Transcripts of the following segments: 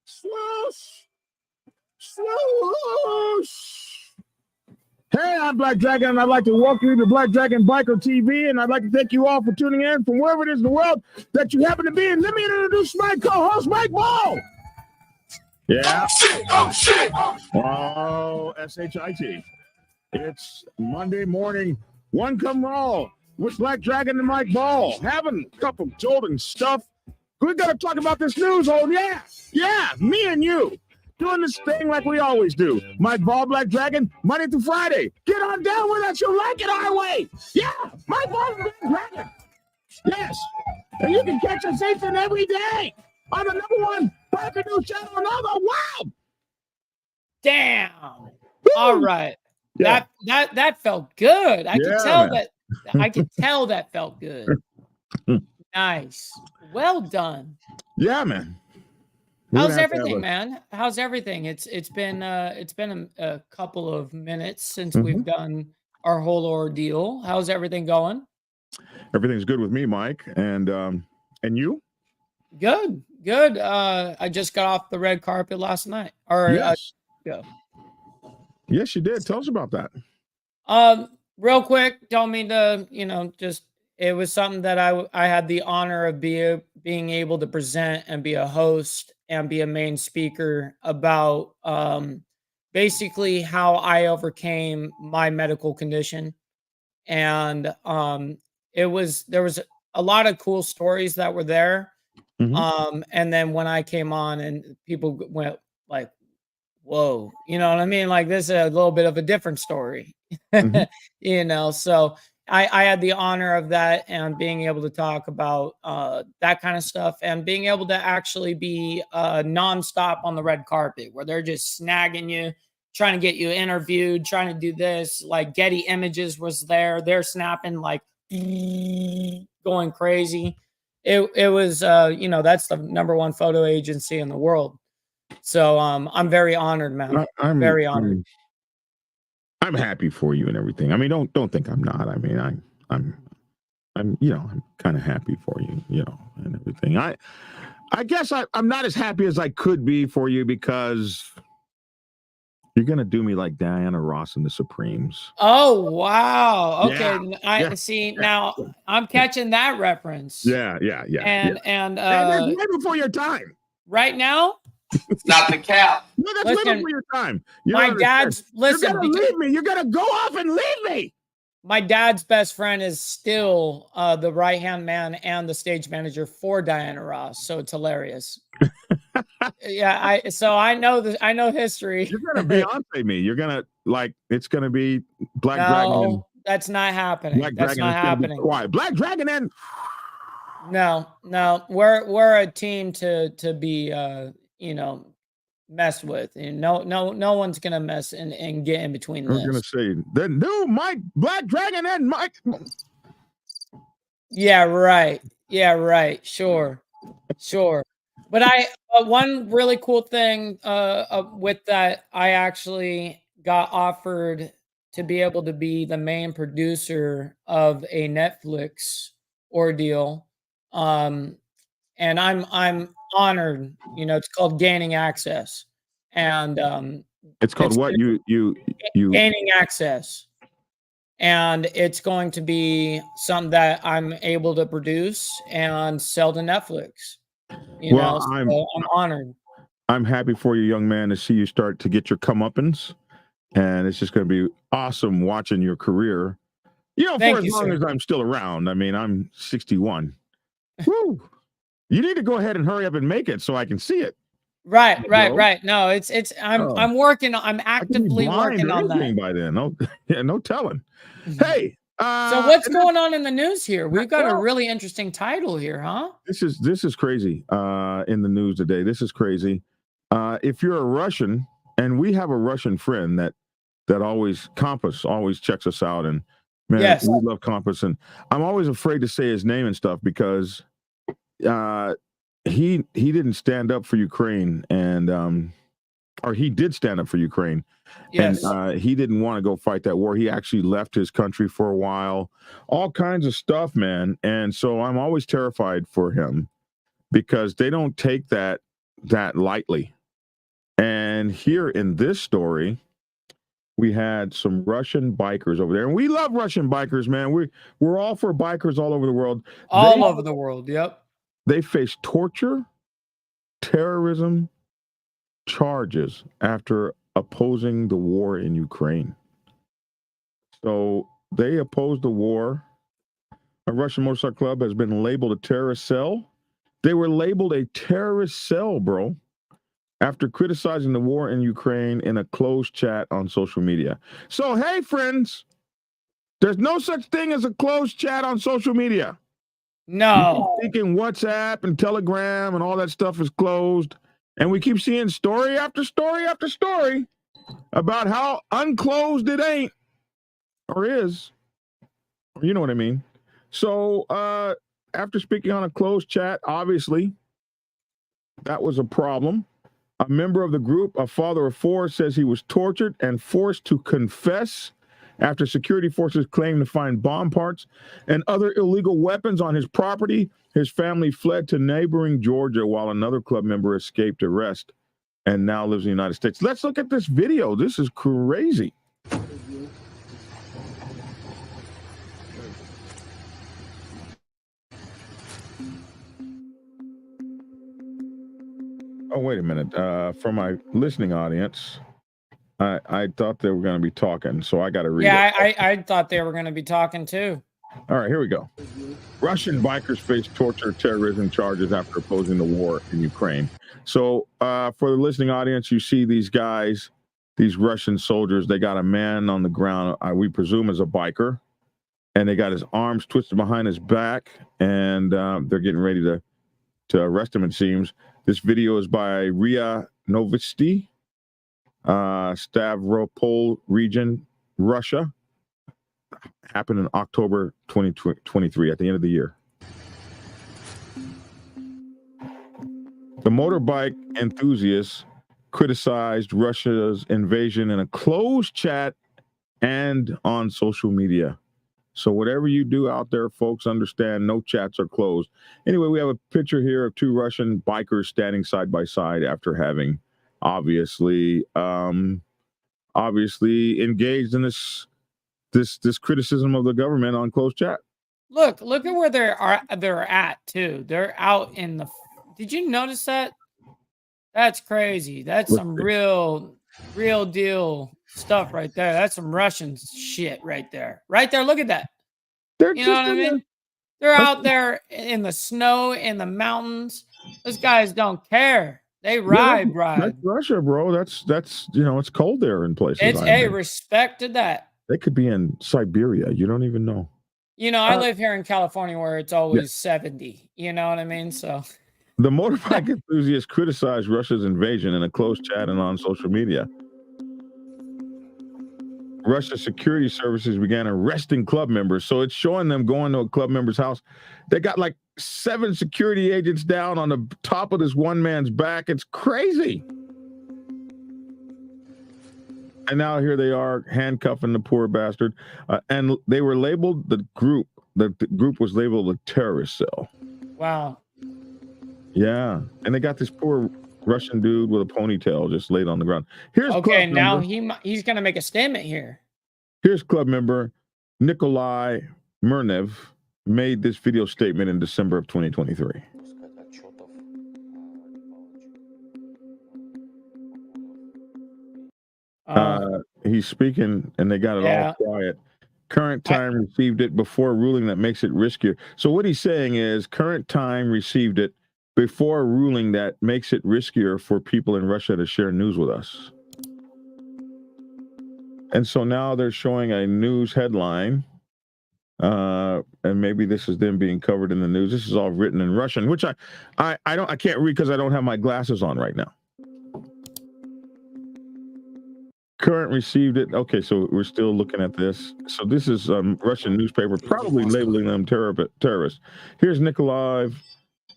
Swoosh! Swoosh! Hey, I'm Black Dragon, and I'd like to welcome you to Black Dragon Biker TV, and I'd like to thank you all for tuning in from wherever it is in the world that you happen to be. And let me introduce my co-host, Mike Ball. Yeah. Oh, shit! Oh, S-H-I-T. It's Monday morning, one come roll with Black Dragon and Mike Ball, having a cup of Jordan stuff. We got to talk about this news. Oh, yeah, me and you doing this thing like we always do. Mike Ball, Black Dragon, Monday through Friday. Get on down with us. You'll like it our way. Yeah, Mike Ball, Black Dragon. Yes, and you can catch us each and every day on the #1 biker news channel in all the world. Damn. Woo! All right. Yeah. That felt good. I could tell, man. I could tell that felt good. Nice. Well done. Yeah, man. How's everything, man? How's everything? It's been a couple of minutes since we've done our whole ordeal. How's everything going? Everything's good with me, Mike. And you? Good. I just got off the red carpet last night. Yes. Yes, you did. Tell us about that. Real quick, don't mean to, just it was something that I had the honor of being able to present and be a host and be a main speaker about basically how I overcame my medical condition. And there was a lot of cool stories that were there. And then when I came on and people went like, whoa, you know what I mean? Like, this is a little bit of a different story, so I had the honor of that and being able to talk about that kind of stuff and being able to actually be nonstop on the red carpet where they're just snagging you, trying to get you interviewed, trying to do this. Like Getty Images was there. They're snapping, like going crazy. It was, that's the #1 photo agency in the world. So I'm very honored, man. I'm very honored. I'm happy for you and everything. I mean, don't think I'm not. I mean, I'm kind of happy for you, and everything. I guess I'm not as happy as I could be for you because you're gonna do me like Diana Ross and the Supremes. Oh wow! Okay, now I'm catching that reference. Yeah. And that's way before your time. Right now. It's not the cap. No, that's way before your time. My dad's listen. You're gonna leave me. You're gonna go off and leave me. My dad's best friend is still the right-hand man and the stage manager for Diana Ross, so it's hilarious. Yeah, I know history. You're gonna Beyonce me. You're gonna it's gonna be Black Dragon. No, that's not happening. That's not happening. Quiet. Black Dragon and no, we're a team to be messed with. And no one's gonna mess and get in between this. I was gonna say the new Mike Black Dragon and Mike. Yeah, right. Sure. But one really cool thing with that, I actually got offered to be able to be the main producer of a Netflix ordeal. And I'm honored. It's called Gaining Access. And it's called what? You Gaining Access. and it's going to be something that I'm able to produce and sell to Netflix. Well, So I'm honored. I'm happy for you, young man, to see you start to get your comeuppance, and it's just going to be awesome watching your career. For Thank as you, long sir. as I'm still around. I mean, I'm 61. Woo! You need to go ahead and hurry up and make it so I can see it. Right. Bro. No, it's Oh, I'm working on, I'm I could be actively blind working or on that. anything by then. No, no telling. Mhm. Hey, So what's and then- going on in the news here? We've got a well, really interesting title here, huh? this is crazy. In the news today, this is crazy. If you're a Russian, and we have a Russian friend that always Compass always checks us out, and man, Yes. we love Compass, and I'm always afraid to say his name and stuff because he didn't stand up for Ukraine, and or he did stand up for Ukraine, Yes. and he didn't want to go fight that war. He actually left his country for a while, all kinds of stuff, man. And so I'm always terrified for him because they don't take that lightly. And here in this story, we had some Russian bikers over there, and we love Russian bikers, man. We're all for bikers all over the world. All over the world. Yep. They face torture, terrorism charges after opposing the war in Ukraine. So they opposed the war. A Russian motorcycle club has been labeled a terrorist cell. They were labeled a terrorist cell, bro, after criticizing the war in Ukraine in a closed chat on social media. So, hey, friends, there's no such thing as a closed chat on social media. No. We keep thinking WhatsApp and Telegram and all that stuff is closed. And we keep seeing story after story after story about how unclosed it ain't or is. You know what I mean? So after speaking on a closed chat, obviously, that was a problem. A member of the group, a father of four, says he was tortured and forced to confess after security forces claimed to find bomb parts and other illegal weapons on his property. His family fled to neighboring Georgia while another club member escaped arrest and now lives in the United States. Let's look at this video. This is crazy. Oh, wait a minute. For my listening audience, I thought they were going to be talking, so I got to read it. I thought they were going to be talking too. All right, here we go. Russian bikers face torture, terrorism charges after opposing the war in Ukraine. So for the listening audience, you see these guys, these Russian soldiers, they got a man on the ground, we presume is a biker, and they got his arms twisted behind his back, and they're getting ready to arrest him, it seems. This video is by Ria Novosti, Stavropol region, Russia. Happened in October 2023, at the end of the year. The motorbike enthusiasts criticized Russia's invasion in a closed chat and on social media. So whatever you do out there, folks, understand no chats are closed. Anyway, we have a picture here of two Russian bikers standing side by side after having obviously engaged in this criticism of the government on closed chat. Look at where they're at too. They're out in the. Did you notice that? That's crazy. That's some real deal stuff right there. That's some Russian shit right there. Right there. Look at that. They're You know what I mean? They're out there in the snow, in the mountains. Those guys don't care. They ride. That's Russia, bro. That's it's cold there in places. It's a respect to that. They could be in Siberia. You don't even know. I live here in California where it's always 70. You know what I mean? So the motorbike enthusiasts criticized Russia's invasion in a closed chat and on social media. Russia's security services began arresting club members. So it's showing them going to a club member's house. They got like 7 security agents down on the top of this one man's back. It's crazy. And now here they are handcuffing the poor bastard. And they were labeled, the group was labeled a terrorist cell. Wow. Yeah. And they got this poor Russian dude with a ponytail just laid on the ground. Here's okay. Now he's going to make a statement here. Here's club member Nikolai Murnev made this video statement in December of 2023. He's speaking, and they got it all quiet. Current Time received it before a ruling that makes it riskier. So what he's saying is Current Time received it before a ruling that makes it riskier for people in Russia to share news with us. And so now they're showing a news headline, and maybe this is them being covered in the news. This is all written in Russian, which I can't read because I don't have my glasses on right now. Current received it. Okay, so we're still looking at this. So this is Russian newspaper, probably labeling them terrorists. Here's Nikolai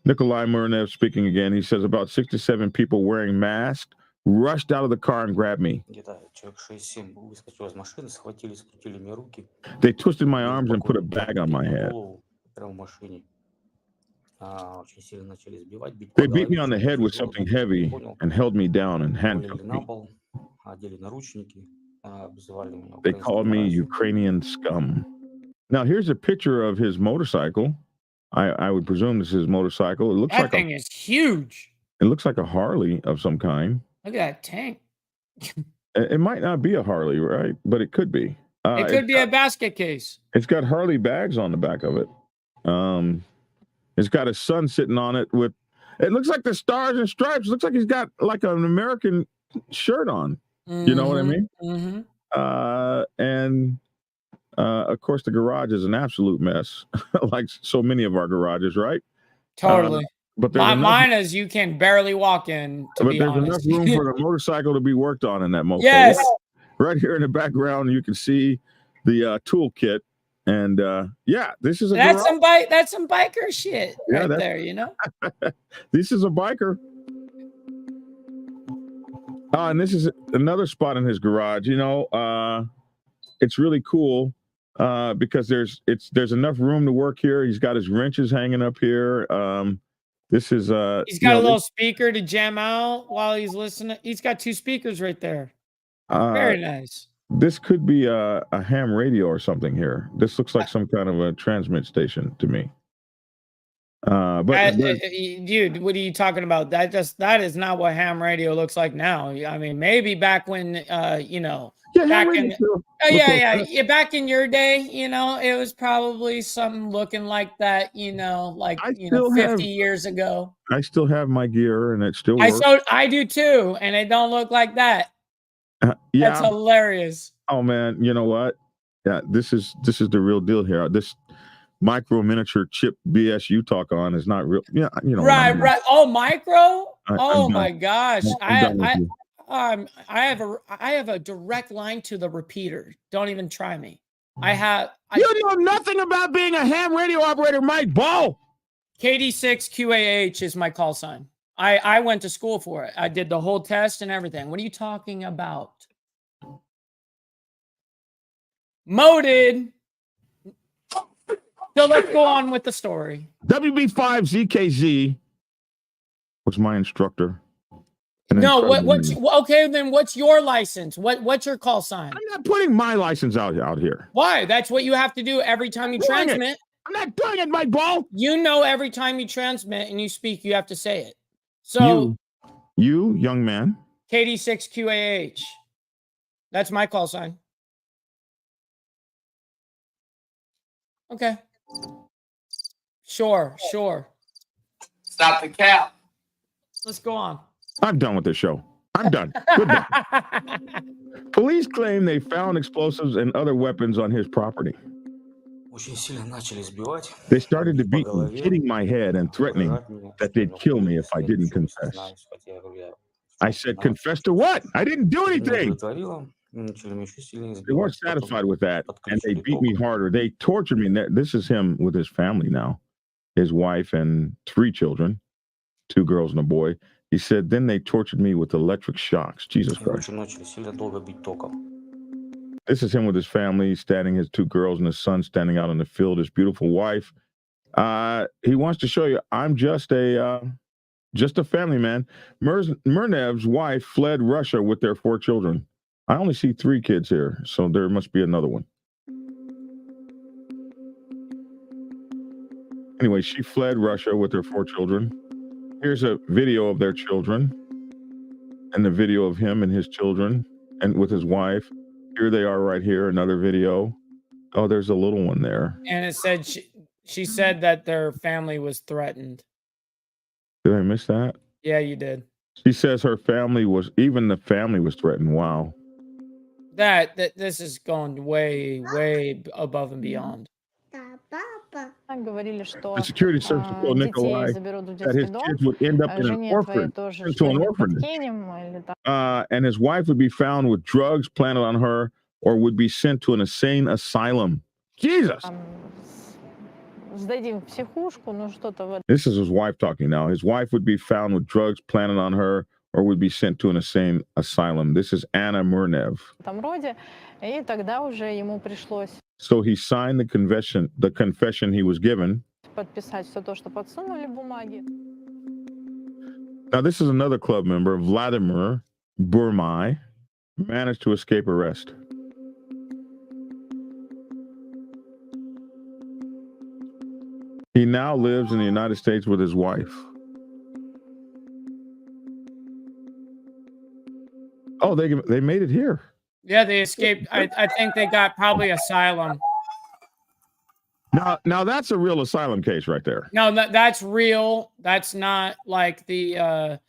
Murnev speaking again. He says about 67 people wearing masks rushed out of the car and grabbed me. They twisted my arms and put a bag on my head. They beat me on the head with something heavy and held me down and handcuffed me. They called me Ukrainian scum. Now here's a picture of his motorcycle. I would presume this is his motorcycle. It looks that like thing is huge. It looks like a Harley of some kind. Look at that tank. It might not be a Harley, right? But it could be. It could be a basket case. It's got Harley bags on the back of it. It's got a son sitting on it with. It looks like the Stars and Stripes. It looks like he's got like an American shirt on. You know what I mean? Mm-hmm. And of course, the garage is an absolute mess, like so many of our garages, right? Totally. But mine is you can barely walk in. But there's enough room for the motorcycle to be worked on in that mofo. Yes. Right here in the background, you can see the toolkit, and this is that's some biker shit right there. You know, this is a biker. And this is another spot in his garage. You know, it's really cool because there's enough room to work here. He's got his wrenches hanging up here. This is he's got a little speaker to jam out while he's listening. He's got 2 speakers right there. Very nice. This could be a ham radio or something here. This looks like some kind of a transmit station to me. Dude, what are you talking about? That is not what ham radio looks like now. I mean, maybe back when back in your day, it was probably something looking like that, 50 years ago. I still have my gear and it still works. I do too, and it don't look like that. That's hilarious. Oh man, you know what? Yeah, this is the real deal here. This micro miniature chip BS you talk on is not real. Yeah, right. Oh, micro. My gosh. I have a direct line to the repeater. Don't even try me. You know nothing about being a ham radio operator, Mike Ball. KD6QAH is my call sign. I went to school for it. I did the whole test and everything. What are you talking about? Moded. So let's go on with the story. WB5ZKZ was my instructor. No, okay, then what's your license? What's your call sign? I'm not putting my license out here. Why? That's what you have to do every time you transmit. I'm not doing it, Mike Ball. Every time you transmit and you speak, you have to say it. So you young man. KD6QAH. That's my call sign. Okay. Sure. Stop the cap. Let's go on. I'm done with this show. I'm done. Goodbye. Police claim they found explosives and other weapons on his property. They started to beat me, hitting my head and threatening that they'd kill me if I didn't confess. I said, confess to what? I didn't do anything. They weren't satisfied with that, and they beat me harder. They tortured me. This is him with his family now, his wife and 3 children, 2 girls and a boy. He said, then they tortured me with electric shocks. Jesus Christ. This is him with his family, standing, his 2 girls and his son standing out in the field, his beautiful wife. He wants to show you, I'm just a family man. Murnev's wife fled Russia with their 4 children. I only see 3 kids here, so there must be another one. Anyway, she fled Russia with her 4 children. Here's a video of their children and the video of him and his children and with his wife. Here they are right here, another video. Oh, there's a little one there. And it said she said that their family was threatened. Did I miss that? Yeah, you did. She says her family was, even the family was threatened. Wow. That this is going way above and beyond. Говорили, что The security service told детей Nikolai заберут в that his детский дом, kids would end up in an жене твоей orphan, тоже into an что-нибудь orphanage. подкинем или там. And his wife would be found with drugs planted on her or would be sent to an insane asylum. Jesus. Сдадим в психушку, ну что-то в этом. This is his wife talking now. His wife would be found with drugs planted on her or would be sent to an insane asylum. This is Anna Murnev. Роде, и тогда уже ему пришлось So he signed the confession he was given. подписать все то, что подсунули бумаги. Now, this is another club member, Vladimir Burmai, managed to escape arrest. He now lives in the United States with his wife. Oh, they made it here. Yeah, they escaped. I think they got probably asylum. Now that's a real asylum case right there. No, that's real. That's not like the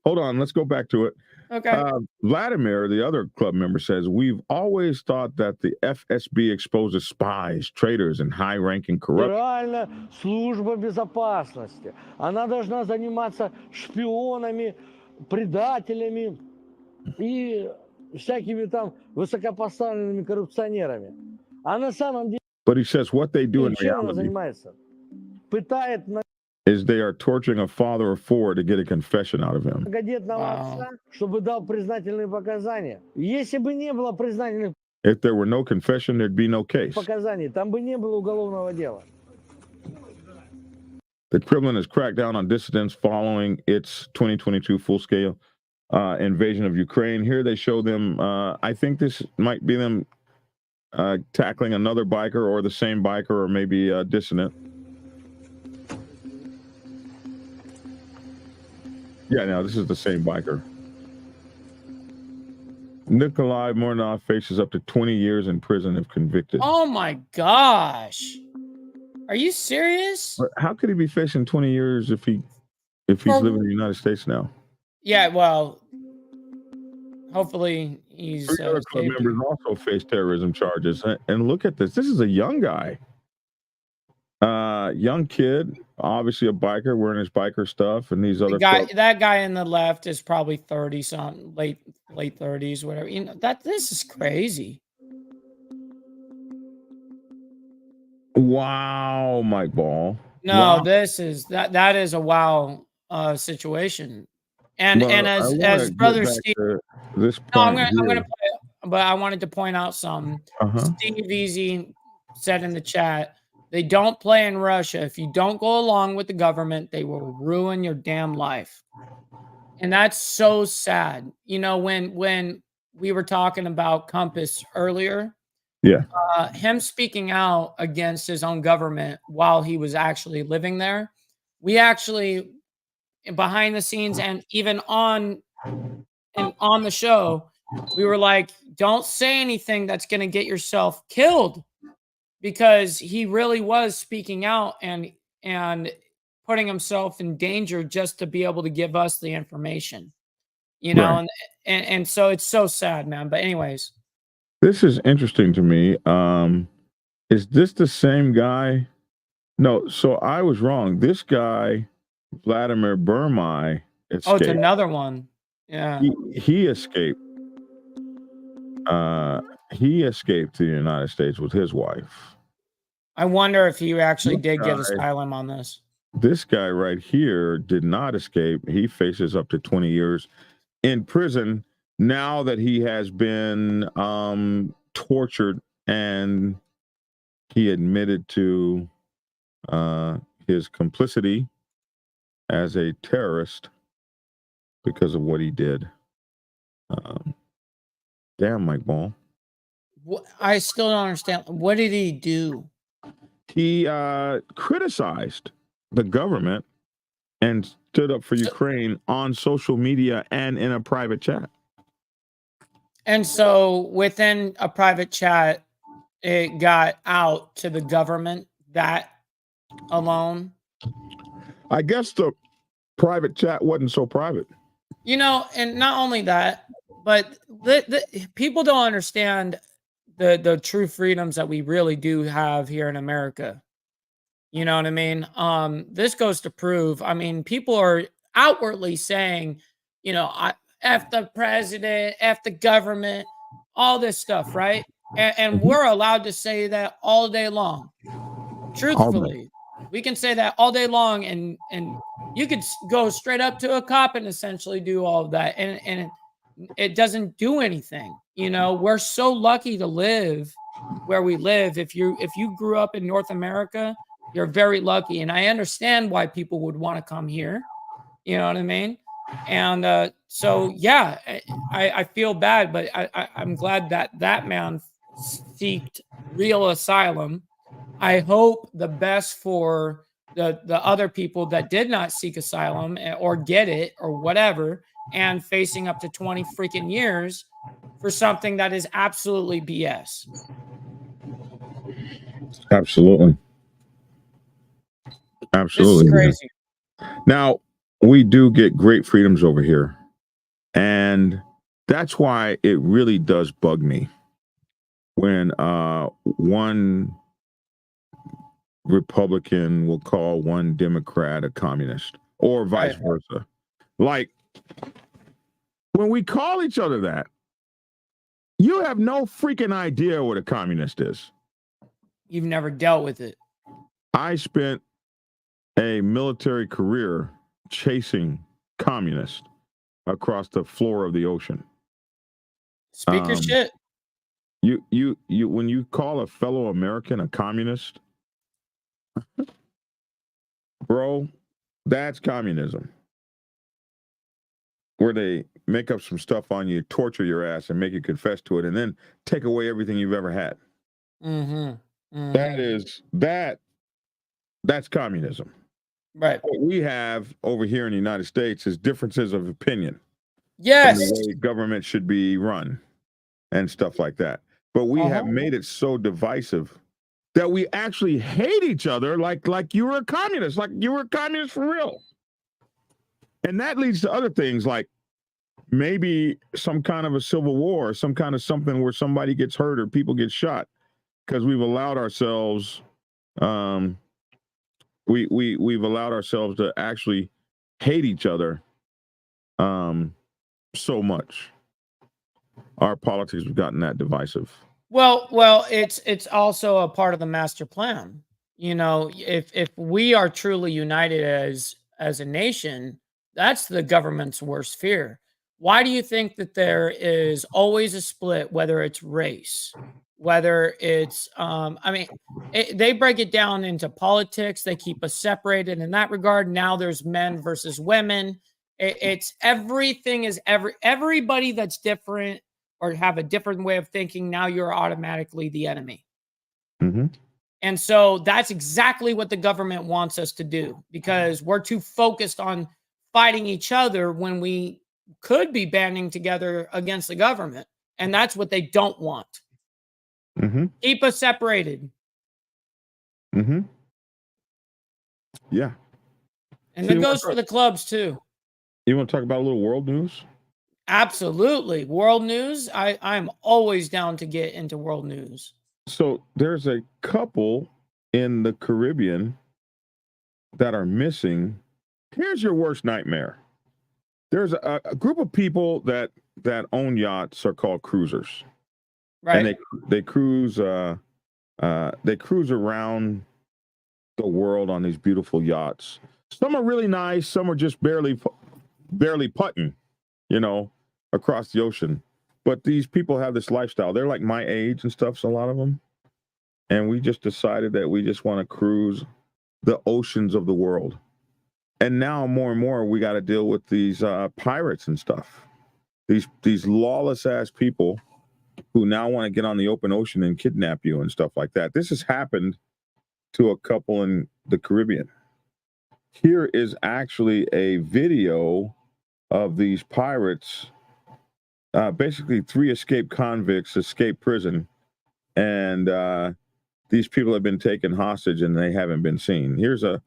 Hold on. Let's go back to it. Okay. Vladimir, the other club member, says, we've always thought that the FSB exposes spies, traitors, and high-ranking corrupt. Федеральная служба безопасности. Она должна заниматься шпионами, предателями и всякими там высокопоставленными коррупционерами. А на самом деле, But he says what they do in чем она reality занимается? Пытает is they are torturing a father of 4 to get a confession out of him. многодетного отца, чтобы дал признательные показания. Если бы не было признательных If there were no confession, there'd be no case. показаний, там бы не было уголовного дела. The Kremlin has cracked down on dissidents following its 2022 full-scale invasion of Ukraine. Here they show them, I think this might be them tackling another biker or the same biker or maybe a dissident. Yeah, no, this is the same biker. Nikolai Mornov faces up to 20 years in prison if convicted. Oh my gosh. Are you serious? But how could he be facing 20 years if he's living in the United States now? Yeah, well, hopefully he's 3 other club members also face terrorism charges. And look at this. This is a young guy. Young kid, obviously a biker, wearing his biker stuff, and these other that guy in the left is probably 30 something, late 30s, whatever. You know, this is crazy. Wow, Mike Ball. No, wow. This is that is a wow situation. And as brother Steve, this point I'm gonna play, but I wanted to point out something. Steve Easy said in the chat, they don't play in Russia. If you don't go along with the government, they will ruin your damn life. And that's so sad. You know, when we were talking about Compass earlier, him speaking out against his own government while he was actually living there, we actually, behind the scenes and even on the show, we were like, don't say anything that's going to get yourself killed. Because he really was speaking out and putting himself in danger just to be able to give us the information, you know, right. and so it's so sad, man. But anyways, this is interesting to me. Is this the same guy? No, so I was wrong. This guy, Vladimir Burmai, escaped. Oh, it's another one. Yeah, he escaped. He escaped to the United States with his wife. I wonder if he actually did get asylum on this. This guy right here did not escape. He faces up to 20 years in prison now that he has been tortured and he admitted to his complicity as a terrorist because of what he did. Damn, Mike Ball. I still don't understand. What did he do? he criticized the government and stood up for Ukraine on social media and in a private chat. And so within a private chat, it got out to the government that alone. I guess the private chat wasn't so private. You know, and not only that, but the people don't understand the true freedoms that we really do have here in America. You know what I mean? This goes to prove, I mean, people are outwardly saying, you know, F the president, F the government, all this stuff, right? And we're allowed to say that all day long. Truthfully, we can say that all day long, and you could go straight up to a cop and essentially do all of that, and it doesn't do anything. You know, we're so lucky to live where we live. If you grew up in North America, you're very lucky, and I understand why people would want to come here. You know what I mean? And so, yeah, I feel bad, but I'm glad that man seeked real asylum. I hope the best for the other people that did not seek asylum or get it or whatever, and facing up to 20 freaking years for something that is absolutely BS. Absolutely. This is crazy. Now, we do get great freedoms over here. And that's why it really does bug me when one Republican will call one Democrat a communist or vice versa. Like, when we call each other that, you have no freaking idea what a communist is. You've never dealt with it. I spent a military career chasing communists across the floor of the ocean. Speak your shit. You when you call a fellow American a communist, bro, that's communism. Where they make up some stuff on you, torture your ass, and make you confess to it, and then take away everything you've ever had. That's communism. Right. What we have over here in the United States is differences of opinion. Yes. On the way government should be run and stuff like that. But we have made it so divisive that we actually hate each other like you were a communist, like you were a communist for real. And that leads to other things like maybe some kind of a civil war, some kind of something where somebody gets hurt or people get shot because we've allowed ourselves we've allowed ourselves to actually hate each other so much. Our politics have gotten that divisive. Well, it's also a part of the master plan. You know, if we are truly united as a nation, that's the government's worst fear. Why do you think that there is always a split, whether it's race, whether it's they break it down into politics, they keep us separated in that regard. Now there's men versus women. It's everything is everybody that's different or have a different way of thinking. Now you're automatically the enemy. Mm-hmm. And so that's exactly what the government wants us to do, because we're too focused on fighting each other when we could be banding together against the government. And that's what they don't want. Mm-hmm. Keep us separated. Mm-hmm. Yeah. And it goes for the clubs too. You want to talk about a little world news? Absolutely. World news. I'm always down to get into world news. So there's a couple in the Caribbean that are missing. Here's your worst nightmare. There's a group of people that own yachts are called cruisers. Right. And they cruise around the world on these beautiful yachts. Some are really nice, some are just barely putting, across the ocean. But these people have this lifestyle. They're like my age and stuff, so a lot of them. And we just decided that we just want to cruise the oceans of the world. And now more and more we got to deal with these pirates and stuff. These lawless ass people who now want to get on the open ocean and kidnap you and stuff like that. This has happened to a couple in the Caribbean. Here is actually a video of these pirates. Basically, 3 escaped convicts escaped prison, and these people have been taken hostage and they haven't been seen. Here's a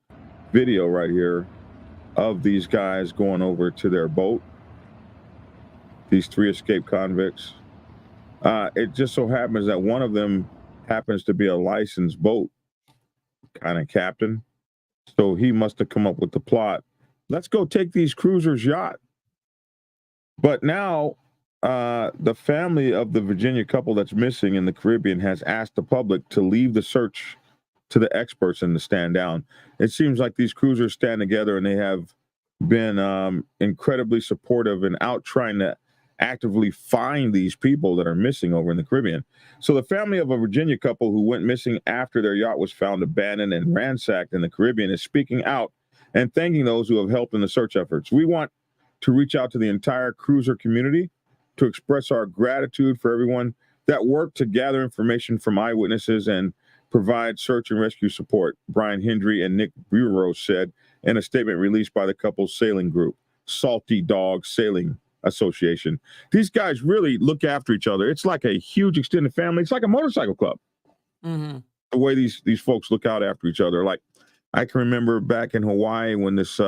video right here of these guys going over to their boat. These 3 escaped convicts. It just so happens that one of them happens to be a licensed boat kind of captain. So he must have come up with the plot. Let's go take these cruisers' yacht. But now the family of the Virginia couple that's missing in the Caribbean has asked the public to leave the search to the experts and to stand down. It seems like these cruisers stand together and they have been incredibly supportive and out trying to actively find these people that are missing over in the Caribbean. So the family of a Virginia couple who went missing after their yacht was found abandoned and ransacked in the Caribbean is speaking out and thanking those who have helped in the search efforts. We want to reach out to the entire cruiser community to express our gratitude for everyone that worked to gather information from eyewitnesses and provide search and rescue support, Brian Hendry and Nick Bureau said in a statement released by the couple's sailing group, Salty Dog Sailing Association. These guys really look after each other. It's like a huge extended family. It's like a motorcycle club. Mm-hmm. The way these folks look out after each other. Like I can remember back in Hawaii when this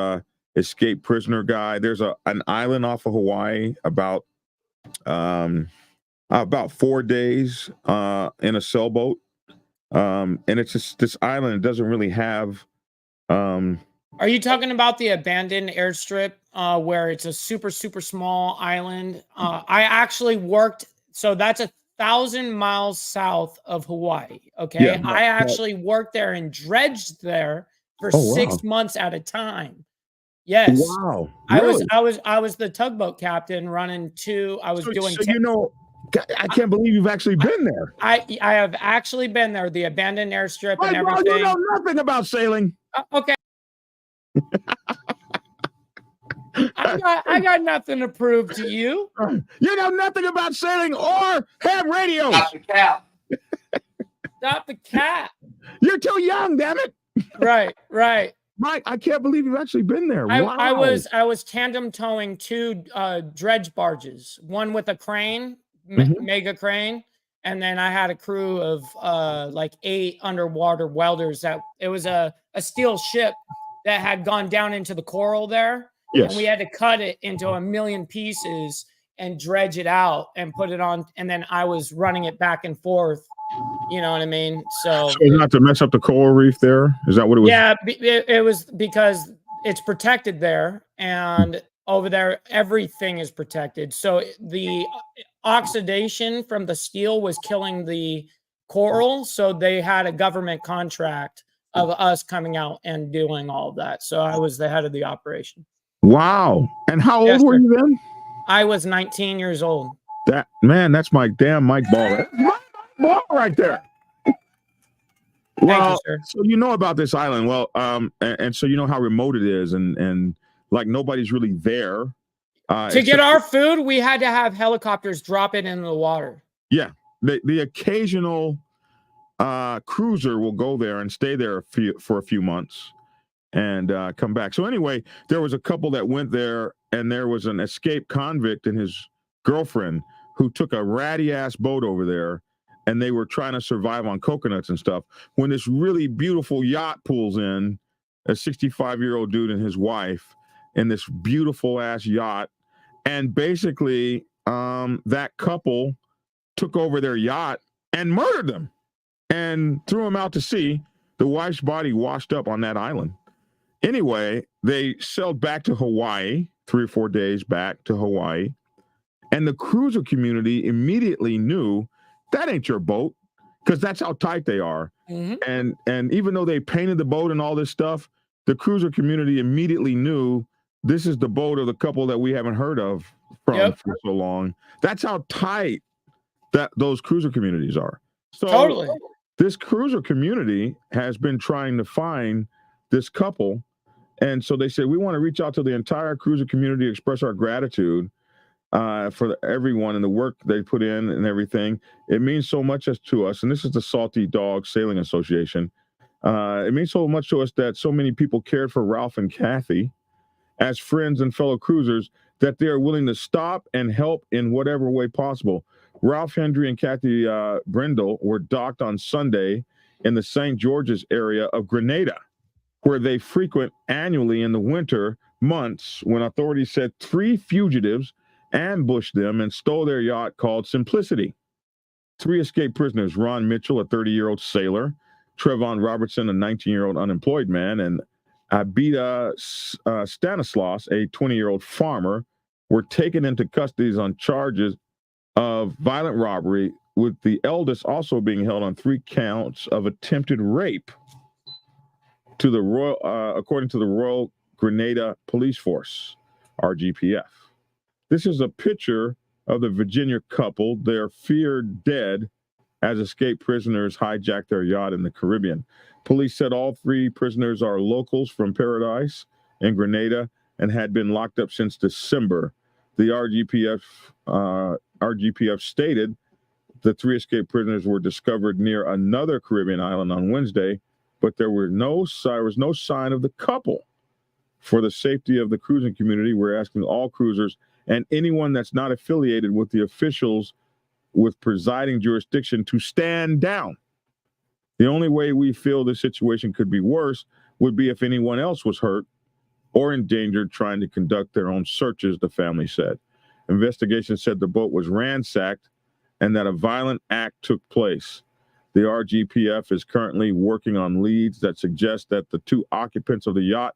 escaped prisoner guy, there's an island off of Hawaii about 4 days in a sailboat. And it's just this island. It doesn't really have Are you talking about the abandoned airstrip where it's a super, super small island? I actually worked, so that's 1,000 miles south of Hawaii. Okay. Yeah, I actually worked there and dredged there for 6 months at a time. Yes. Wow. Really? I was the tugboat captain running 2. I was doing I can't believe you've actually been there. I have actually been there, the abandoned airstrip and Bro, everything. you know nothing about sailing. Okay. I got nothing to prove to you. You know nothing about sailing or ham radio. Stop the cap. Stop the cat. You're too young, damn it. Right. Mike, I can't believe you've actually been there. Wow. I was tandem towing 2 dredge barges, one with a crane, mega crane, and then I had a crew of like 8 underwater welders. That it was a steel ship that had gone down into the coral there. Yes. And we had to cut it into 1,000,000 pieces and dredge it out and put it on. And then I was running it back and forth. You know what I mean? So not to mess up the coral reef there? Is that what it was? Yeah, it was because it's protected there. And over there, everything is protected. So the oxidation from the steel was killing the coral. So they had a government contract of us coming out and doing all of that. So I was the head of the operation. Wow. And how old were you then? I was 19 years old. That's my damn Mike Ball. My ball right there. Thank you, sir. So you know about this island. Well, and so you know how remote it is and like nobody's really there. To get our food, we had to have helicopters drop it into the water. Yeah. The occasional cruiser will go there and stay there for a few months and come back. So anyway, there was a couple that went there and there was an escaped convict and his girlfriend who took a ratty ass boat over there and they were trying to survive on coconuts and stuff. When this really beautiful yacht pulls in, a 65-year-old dude and his wife in this beautiful ass yacht, and basically that couple took over their yacht and murdered them and threw them out to sea. The wife's body washed up on that island. Anyway, they sailed back to Hawaii, 3 or 4 days back to Hawaii. And the cruiser community immediately knew that ain't your boat because that's how tight they are. Mm-hmm. And even though they painted the boat and all this stuff, the cruiser community immediately knew this is the boat of the couple that we haven't heard of for so long. That's how tight that those cruiser communities are. So totally. This cruiser community has been trying to find this couple. And so they said, we want to reach out to the entire cruiser community, express our gratitude for everyone and the work they put in and everything. It means so much to us. And this is the Salty Dog Sailing Association. It means so much to us that so many people cared for Ralph and Kathy as friends and fellow cruisers that they are willing to stop and help in whatever way possible. Ralph Hendry and Kathy Brindle were docked on Sunday in the St. George's area of Grenada, where they frequent annually in the winter months, when authorities said 3 fugitives ambushed them and stole their yacht called Simplicity. 3 escaped prisoners, Ron Mitchell, a 30-year-old sailor, Trevon Robertson, a 19-year-old unemployed man, and Abida Stanislaus, a 20-year-old farmer, were taken into custody on charges of violent robbery, with the eldest also being held on 3 counts of attempted rape, to the Royal, according to the Royal Grenada Police Force, RGPF. This is a picture of the Virginia couple. They're feared dead as escaped prisoners hijacked their yacht in the Caribbean. Police said all 3 prisoners are locals from Paradise in Grenada and had been locked up since December. The RGPF stated the 3 escaped prisoners were discovered near another Caribbean island on Wednesday, but there was no sign of the couple. For the safety of the cruising community, we're asking all cruisers and anyone that's not affiliated with the officials with presiding jurisdiction to stand down. The only way we feel this situation could be worse would be if anyone else was hurt or endangered trying to conduct their own searches, the family said. Investigations said the boat was ransacked and that a violent act took place. The RGPF is currently working on leads that suggest that the 2 occupants of the yacht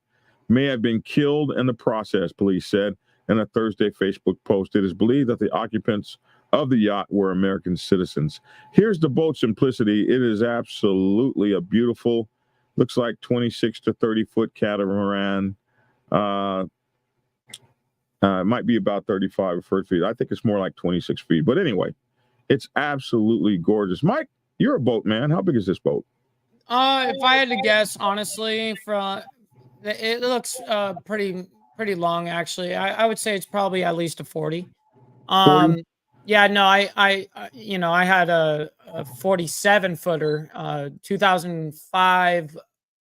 may have been killed in the process, police said in a Thursday Facebook post. It is believed that the occupants of the yacht were American citizens. Here's the boat Simplicity. It is absolutely a beautiful, looks like 26 to 30 foot catamaran. It might be about 35 or 40 feet. I think it's more like 26 feet. But anyway, it's absolutely gorgeous. Mike, you're a boat man. How big is this boat? If I had to guess, honestly, it looks pretty long actually. I would say it's probably at least a 40. 40? Yeah, no, I had a 47 footer, 2005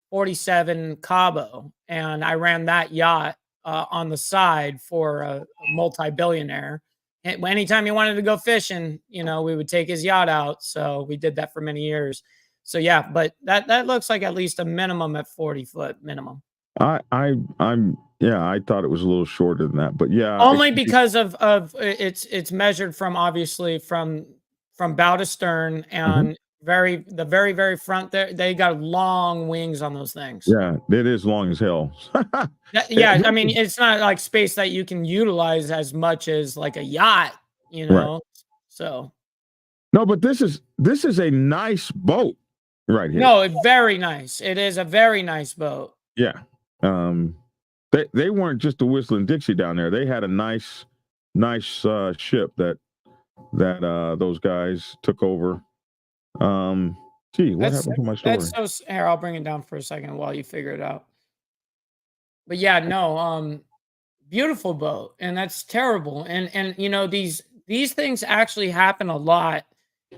47 Cabo, and I ran that yacht on the side for a multi-billionaire. Anytime he wanted to go fishing, we would take his yacht out. So we did that for many years. So yeah, but that looks like at least a minimum at 40 foot minimum. I thought it was a little shorter than that, but yeah. Only because of it's measured from obviously from bow to stern, and the very front there, they got long wings on those things. Yeah, it is long as hell. Yeah, I mean, it's not like space that you can utilize as much as like a yacht, Right. So No, but this is a nice boat right here. No, it's very nice. It is a very nice boat. Yeah. They weren't just a Whistling Dixie down there. They had a nice ship that those guys took over. What happened to my story? Here, I'll bring it down for a second while you figure it out. But yeah, no, beautiful boat, and that's terrible. And these things actually happen a lot.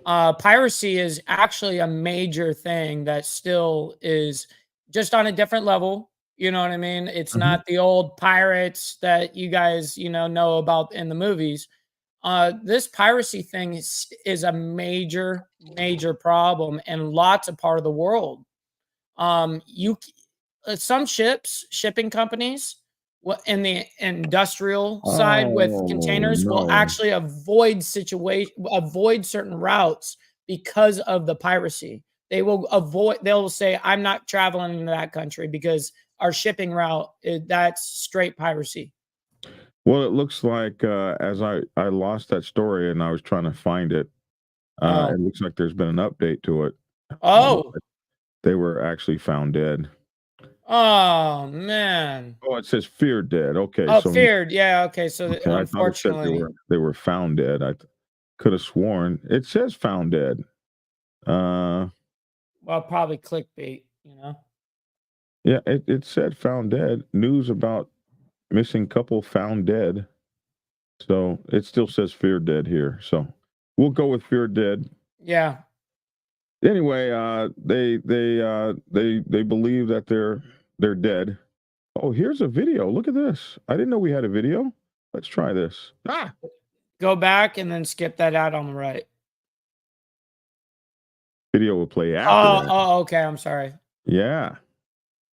Piracy is actually a major thing that still is just on a different level. You know what I mean? It's not the old pirates that you guys, know about in the movies. This piracy thing is a major problem in lots of part of the world. Some shipping companies in the industrial side with containers will actually avoid certain routes because of the piracy. They'll say, I'm not traveling into that country because our shipping route, that's straight piracy. Well, it looks like as I lost that story and I was trying to find it, it looks like there's been an update to it. They were actually found dead. Oh man. Oh, it says feared dead. Okay. So feared. Yeah. Okay. So unfortunately, they were found dead. I could have sworn it says found dead. Well, probably clickbait. Yeah, it said found dead. News about missing couple found dead. So it still says feared dead here. So we'll go with feared dead. Yeah. Anyway, they believe that they're dead. Oh, here's a video. Look at this. I didn't know we had a video. Let's try this. Go back and then skip that out on the right. Video will play after that. Oh, okay. I'm sorry. Yeah.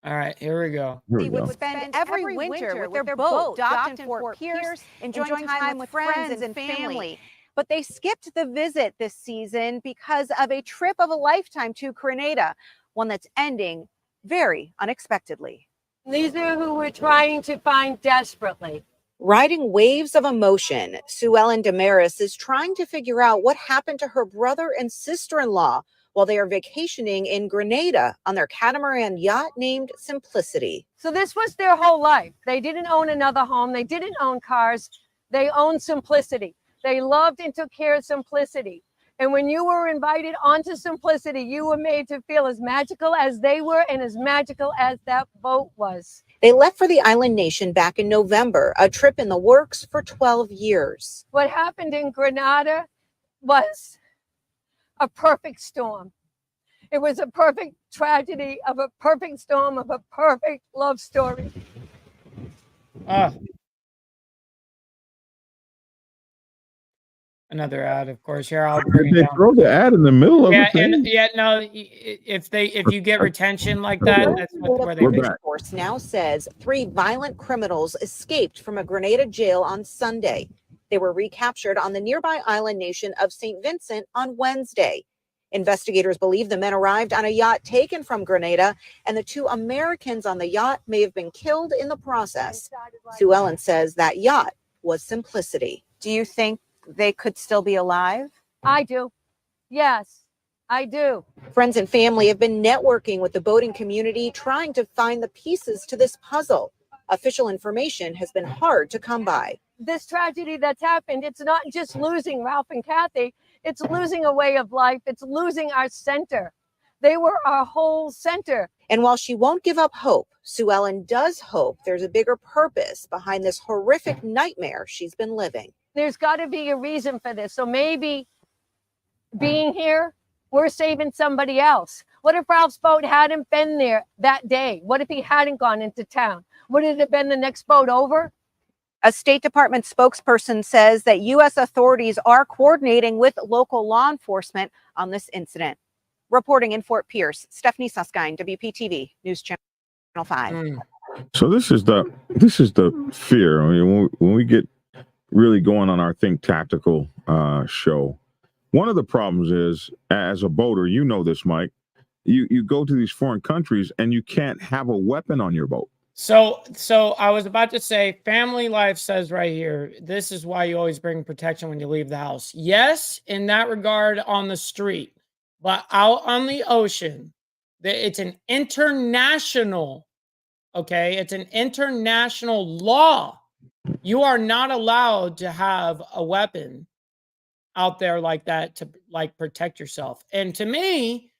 All right, here we go. Here we They go. would spend every winter with their boat docked in Fort Pierce, enjoying time with friends and family. But they skipped the visit this season because of a trip of a lifetime to Grenada, one that's ending very unexpectedly. These are who we're trying to find desperately. Riding waves of emotion, Sue Ellen Damaris is trying to figure out what happened to her brother and sister-in-law while they are vacationing in Grenada on their catamaran yacht named Simplicity. So this was their whole life. They didn't own another home. They didn't own cars. They owned Simplicity. They loved and took care of Simplicity. And when you were invited onto Simplicity, you were made to feel as magical as they were and as magical as that boat was. They left for the island nation back in November, a trip in the works for 12 years. What happened in Grenada was a perfect storm. It was a perfect tragedy of a perfect storm of a perfect love story. Another ad, of course. Here, I'll Did bring it they down. throw the ad in the middle of Yeah, the thing? and no, if you get retention like that, that's where they We're make back. Force now says 3 violent criminals escaped from a Grenada jail on Sunday. They were recaptured on the nearby island nation of St. Vincent on Wednesday. Investigators believe the men arrived on a yacht taken from Grenada, and the 2 Americans on the yacht may have been killed in the process. Sue Ellen says that yacht was Simplicity. Do you think they could still be alive? I do. Yes, I do. Friends and family have been networking with the boating community, trying to find the pieces to this puzzle. Official information has been hard to come by. This tragedy that's happened, it's not just losing Ralph and Kathy, it's losing a way of life. It's losing our center. They were our whole center. And while she won't give up hope, Sue Ellen does hope there's a bigger purpose behind this horrific nightmare she's been living. There's got to be a reason for this. So maybe being here, we're saving somebody else. What if Ralph's boat hadn't been there that day? What if he hadn't gone into town? Would it have been the next boat over? A State Department spokesperson says that U.S. authorities are coordinating with local law enforcement on this incident. Reporting in Fort Pierce, Stephanie Suskind, WPTV News Channel 5. So this is the fear. I mean, when we get really going on our Think Tactical show, one of the problems is, as a boater, you know this, Mike, you go to these foreign countries and you can't have a weapon on your boat. So I was about to say, Family Life says right here, this is why you always bring protection when you leave the house. Yes, in that regard on the street, but out on the ocean, it's an international, okay? It's an international law. You are not allowed to have a weapon out there like that to like protect yourself. And to me,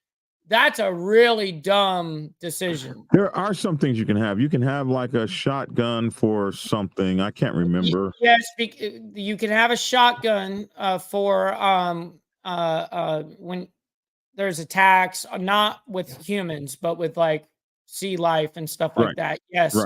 that's a really dumb decision. There are some things you can have. You can have like a shotgun for something. I can't remember. Yes, you can have a shotgun for when there's attacks, not with humans, but with like sea life and stuff like that. Yes,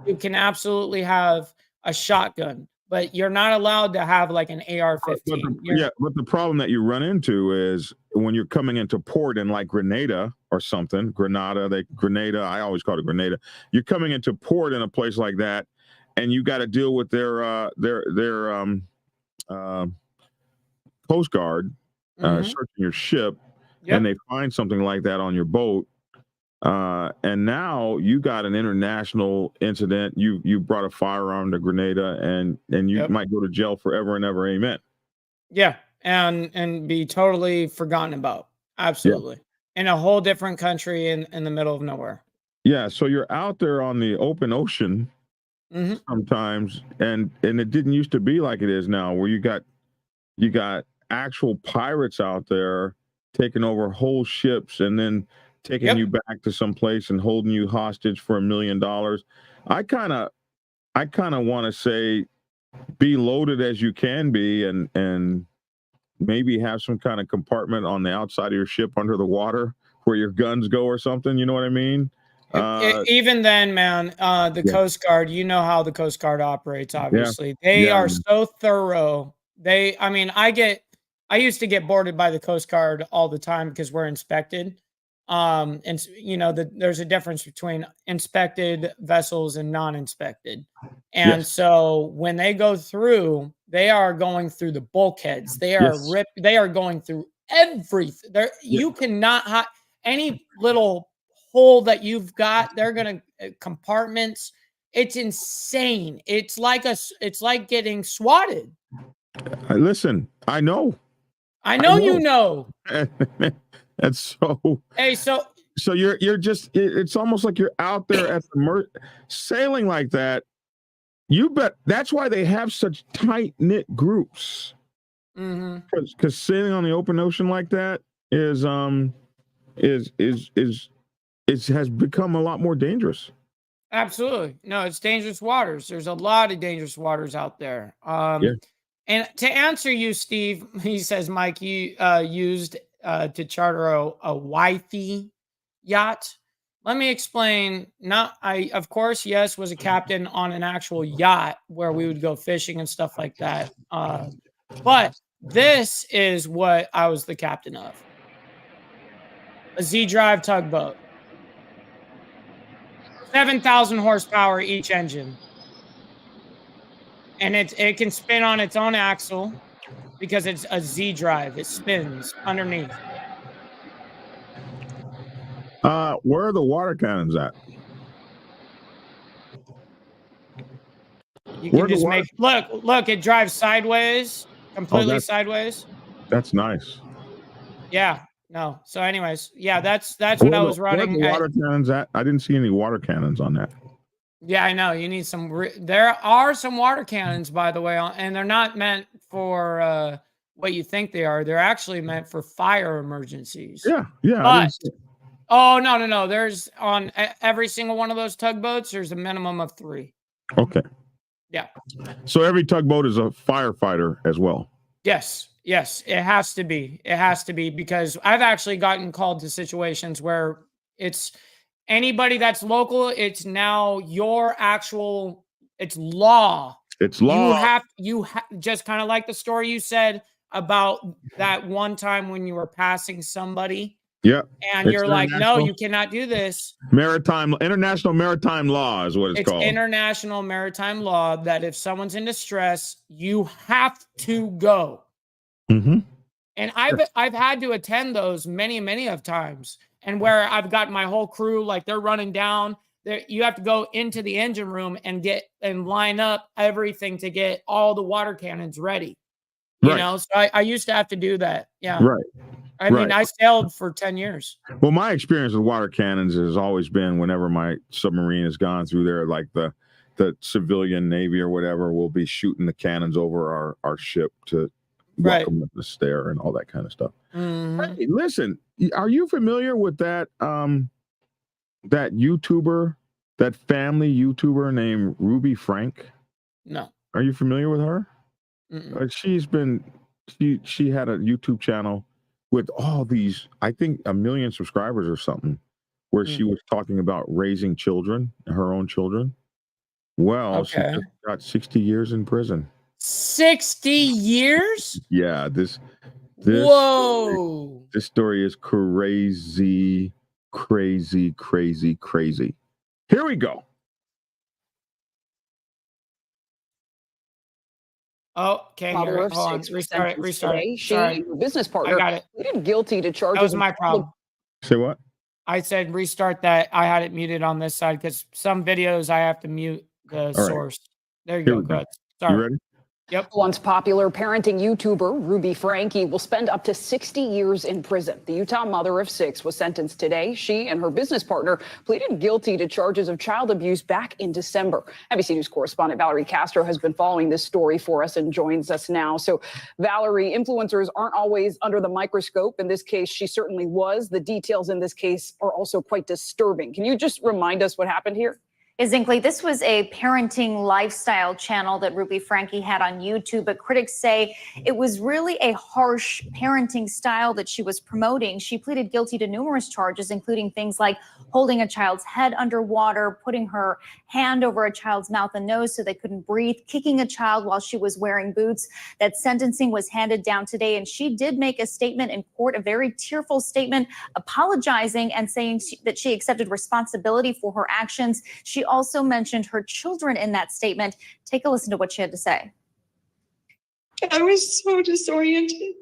you can absolutely have a shotgun, but you're not allowed to have like an AR-15. But the problem that you run into is when you're coming into port in like Grenada or something, Grenada, I always call it Grenada. You're coming into port in a place like that, and you got to deal with their Coast Guard searching your ship, and they find something like that on your boat. And now you got an international incident. You brought a firearm to Grenada, and you might go to jail forever and ever. Amen. Yeah, and be totally forgotten about. Absolutely. In a whole different country in the middle of nowhere. Yeah, so you're out there on the open ocean sometimes, and it didn't used to be like it is now, where you got actual pirates out there taking over whole ships and then taking you back to some place and holding you hostage for $1 million. I kind of want to say, be loaded as you can be, and maybe have some kind of compartment on the outside of your ship under the water where your guns go or something. You know what I mean? Even then, man, the Coast Guard, you know how the Coast Guard operates, obviously. They are so thorough. I used to get boarded by the Coast Guard all the time because we're inspected. And you know, there's a difference between inspected vessels and non-inspected. And so when they go through, they are going through the bulkheads. They are they are going through everything. You cannot any little hole that you've got. They're going to compartments. It's insane. It's like getting swatted. Listen, I know. I know. You know. And so, hey, so you're just, it's almost like you're out there at the sailing like that. You bet. That's why they have such tight knit groups. Because sailing on the open ocean like that has become a lot more dangerous. Absolutely. No, it's dangerous waters. There's a lot of dangerous waters out there. And to answer you, Steve, he says, Mike, you used to charter a wifey yacht. Let me explain. Of course, yes, was a captain on an actual yacht where we would go fishing and stuff like that. But this is what I was the captain of. A Z-Drive tugboat. 7,000 horsepower each engine. And it can spin on its own axle because it's a Z-Drive. It spins underneath. Where are the water cannons at? You can just make look, it drives sideways, completely sideways. That's nice. Yeah. No. So anyways, yeah, that's what I was running. Where are the water cannons at? I didn't see any water cannons on that. Yeah, I know. You need some. There are some water cannons, by the way, and they're not meant for what you think they are. They're actually meant for fire emergencies. Yeah. But, no. There's on every single one of those tugboats, there's a minimum of 3. Okay. Yeah. So every tugboat is a firefighter as well. Yes, it has to be. It has to be, because I've actually gotten called to situations where it's anybody that's local. It's now it's law. It's law. You have just kind of like the story you said about that one time when you were passing somebody. Yeah. And you're like, no, you cannot do this. International maritime law is what it's called. International maritime law that if someone's in distress, you have to go. Mm-hmm. And I've had to attend those many of times, and where I've got my whole crew, like they're running down there. You have to go into the engine room and line up everything to get all the water cannons ready. You know, so I used to have to do that. Yeah. Right. I mean, I sailed for 10 years. Well, my experience with water cannons has always been whenever my submarine has gone through there, like the civilian Navy or whatever will be shooting the cannons over our ship to welcome us there and all that kind of stuff. Mm-hmm. Hey, listen, are you familiar with that that YouTuber, that family YouTuber named Ruby Franke? No. Are you familiar with her? She had a YouTube channel with all these, I think 1 million subscribers or something, where she was talking about raising children, her own children. Well, she just got 60 years in prison. 60 years? Yeah, this whoa. This story is crazy. Here we go. Oh, can't hear it. Hold on. Restart it. She and her business partner I got it. pleaded guilty to charges. That was my problem. Say what? I said restart that. I had it muted on this side because some videos I have to mute the source. There you go. Good. Sorry. You ready? Yep. Once popular parenting YouTuber Ruby Franke will spend up to 60 years in prison. The Utah mother of 6 was sentenced today. She and her business partner pleaded guilty to charges of child abuse back in December. NBC News correspondent Valerie Castro has been following this story for us and joins us now. So, Valerie, influencers aren't always under the microscope. In this case, she certainly was. The details in this case are also quite disturbing. Can you just remind us what happened here? Zinkley, this was a parenting lifestyle channel that Ruby Franke had on YouTube, but critics say it was really a harsh parenting style that she was promoting. She pleaded guilty to numerous charges, including things like holding a child's head underwater, putting her hand over a child's mouth and nose so they couldn't breathe, kicking a child while she was wearing boots. That sentencing was handed down today, and she did make a statement in court, a very tearful statement, apologizing and saying that she accepted responsibility for her actions. She also mentioned her children in that statement. Take a listen to what she had to say. I was so disoriented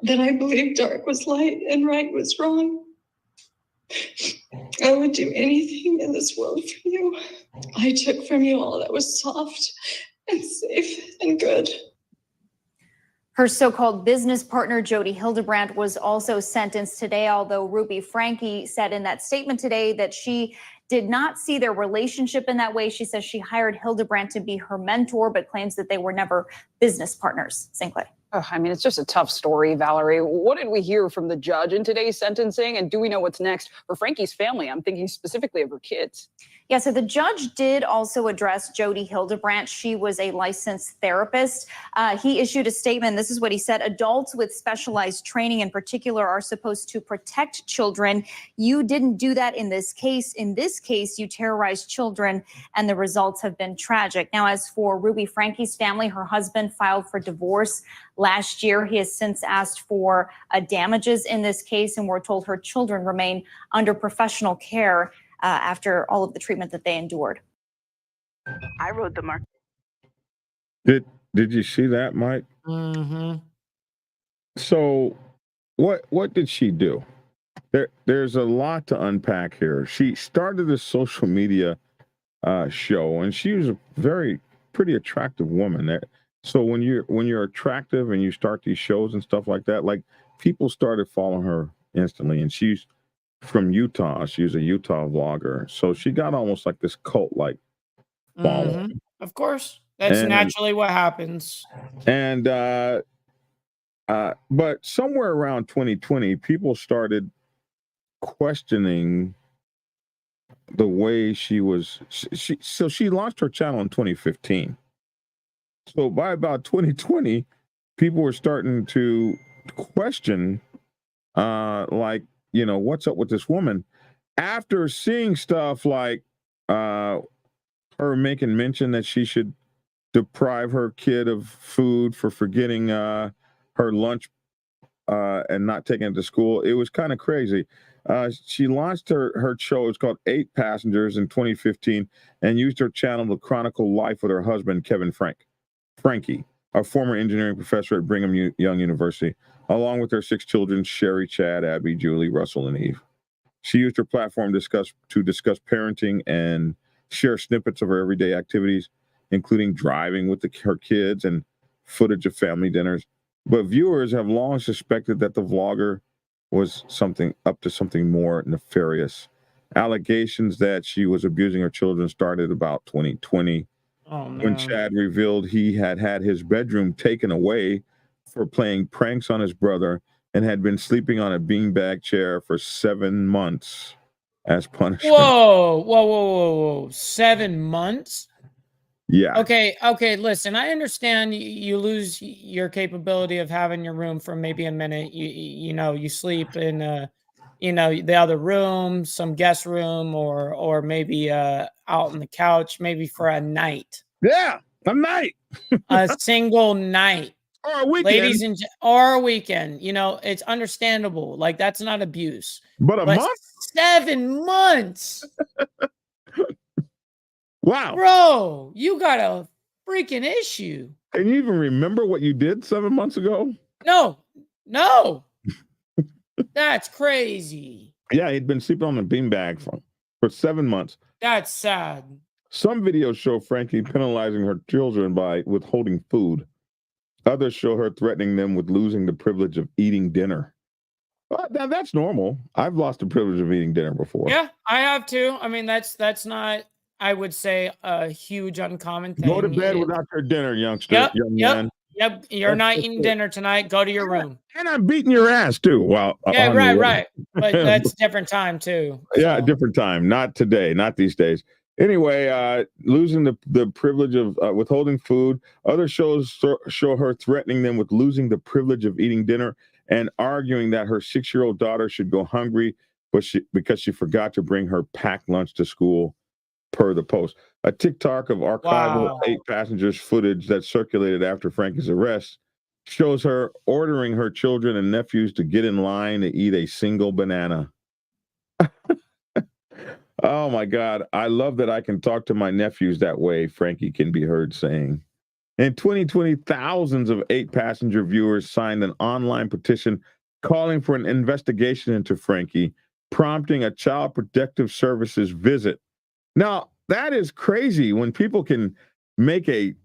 that I believed dark was light and right was wrong. I would do anything in this world for you. I took from you all that was soft and safe and good. Her so-called business partner, Jody Hildebrandt, was also sentenced today, although Ruby Franke said in that statement today that she did not see their relationship in that way. She says she hired Hildebrandt to be her mentor, but claims that they were never business partners. Zinkley. Oh, I mean, it's just a tough story, Valerie. What did we hear from the judge in today's sentencing? And do we know what's next for Franke's family? I'm thinking specifically of her kids. Yeah, so the judge did also address Jody Hildebrandt. She was a licensed therapist. He issued a statement. This is what he said. Adults with specialized training in particular are supposed to protect children. You didn't do that in this case. In this case, you terrorized children, and the results have been tragic. Now, as for Ruby Franke's family, her husband filed for divorce last year. He has since asked for damages in this case, and we're told her children remain under professional care after all of the treatment that they endured. I wrote the mark. Did you see that, Mike? Mm-hmm. So what did she do? There's a lot to unpack here. She started this social media show, and she was a pretty attractive woman. So when you're attractive and you start these shows and stuff like that, like people started following her instantly, and she's from Utah. She's a Utah vlogger. So she got almost like this cult-like following. Mm-hmm. Of course. That's naturally what happens. And but somewhere around 2020, people started questioning the way she was. So she launched her channel in 2015. So by about 2020, people were starting to question, like, you know, what's up with this woman? After seeing stuff like her making mention that she should deprive her kid of food for forgetting her lunch and not taking it to school, it was kind of crazy. She launched her show. It's called 8 Passengers in 2015, and used her channel to chronicle life with her husband, Kevin Franke, a former engineering professor at Brigham Young University, along with their 6 children, Sherry, Chad, Abby, Julie, Russell, and Eve. She used her platform to discuss parenting and share snippets of her everyday activities, including driving with her kids and footage of family dinners. But viewers have long suspected that the vlogger was up to something more nefarious. Allegations that she was abusing her children started about 2020. Oh, no. When Chad revealed he had his bedroom taken away for playing pranks on his brother and had been sleeping on a beanbag chair for 7 months as punishment. Whoa. 7 months? Yeah. Okay, listen, I understand you lose your capability of having your room for maybe a minute. You sleep in the other room, some guest room, or maybe out on the couch, maybe for a night. Yeah, a night. A single night. Or a weekend. Ladies or a weekend. It's understandable. Like, that's not abuse. But a month? 7 months. Wow. Bro, you got a freaking issue. Can you even remember what you did 7 months ago? No. That's crazy. Yeah, he'd been sleeping on a beanbag for 7 months. That's sad. Some videos show Franke penalizing her children by withholding food. Others show her threatening them with losing the privilege of eating dinner. Well, now that's normal. I've lost the privilege of eating dinner before. Yeah, I have too. I mean, that's not, I would say, a huge uncommon thing. Go to bed without your dinner, youngster. Young man. Yep. You're not eating dinner tonight. Go to your room. And I'm beating your ass too. Well, yeah, right. But that's a different time too. Yeah, different time. Not today. Not these days. Anyway, losing the privilege of withholding food. Other shows show her threatening them with losing the privilege of eating dinner and arguing that her 6-year-old daughter should go hungry, because she forgot to bring her packed lunch to school, per the Post. A TikTok of archival 8 passengers footage that circulated after Frankie's arrest shows her ordering her children and nephews to get in line to eat a single banana. Oh my God. I love that I can talk to my nephews that way, Frankie can be heard saying. In 2020, thousands of 8 passenger viewers signed an online petition calling for an investigation into Frankie, prompting a Child Protective Services visit. Now, that is crazy when people can make a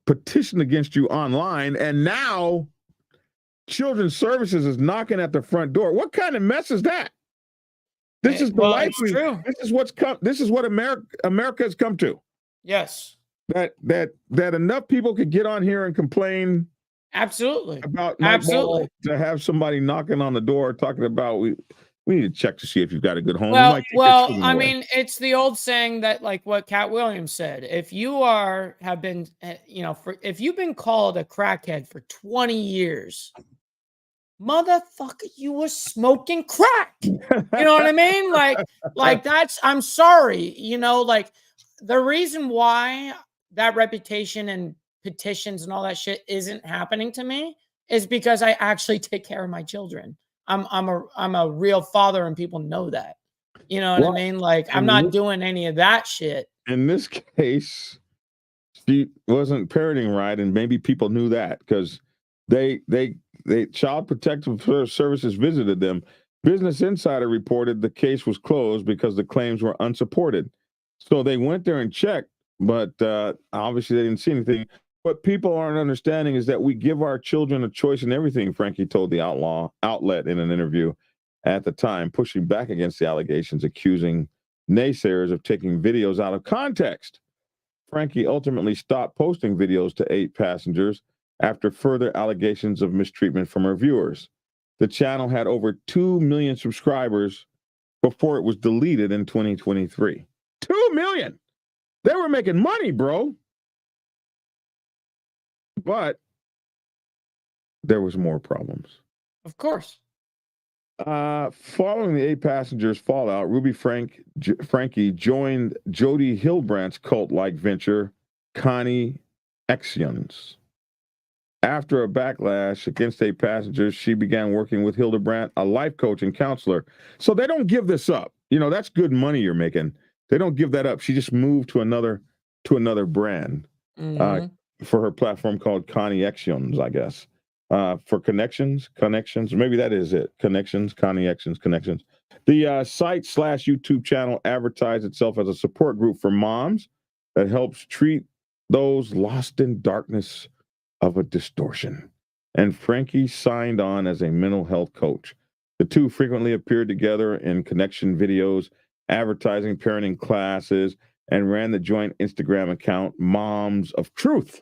petition against you online, and now Children's Services is knocking at the front door. What kind of mess is that? This is the life we. This is what's come. This is what America has come to. Yes. That enough people could get on here and complain. Absolutely. About Mike Ball, to have somebody knocking on the door talking about we need to check to see if you've got a good home. Well, I mean, it's the old saying that, like what Cat Williams said, if you have been, if you've been called a crackhead for 20 years, motherfucker, you were smoking crack. You know what I mean? Like that's, I'm sorry, like the reason why that reputation and petitions and all that shit isn't happening to me is because I actually take care of my children. I'm a real father, and people know that. You know what I mean? Like, I'm not doing any of that shit. In this case, she wasn't parenting right, and maybe people knew that because they Child Protective Services visited them. Business Insider reported the case was closed because the claims were unsupported. So they went there and checked, but obviously they didn't see anything. What people aren't understanding is that we give our children a choice in everything, Frankie told the outlet in an interview at the time, pushing back against the allegations, accusing naysayers of taking videos out of context. Frankie ultimately stopped posting videos to 8 passengers after further allegations of mistreatment from her viewers. The channel had over 2 million subscribers before it was deleted in 2023. 2 million! They were making money, bro. But there was more problems. Of course. Following the 8 passengers' fallout, Ruby Franke joined Jody Hildbrandt's cult-like venture, Connie Actions. After a backlash against 8 passengers, she began working with Hildebrandt, a life coach and counselor. So they don't give this up. That's good money you're making. They don't give that up. She just moved to another brand for her platform called Connie Actions, I guess. For connections. Maybe that is it. Connections. The site/YouTube channel advertised itself as a support group for moms that helps treat those lost in darkness of a distortion. And Frankie signed on as a mental health coach. The two frequently appeared together in connection videos, advertising parenting classes, and ran the joint Instagram account, Moms of Truth.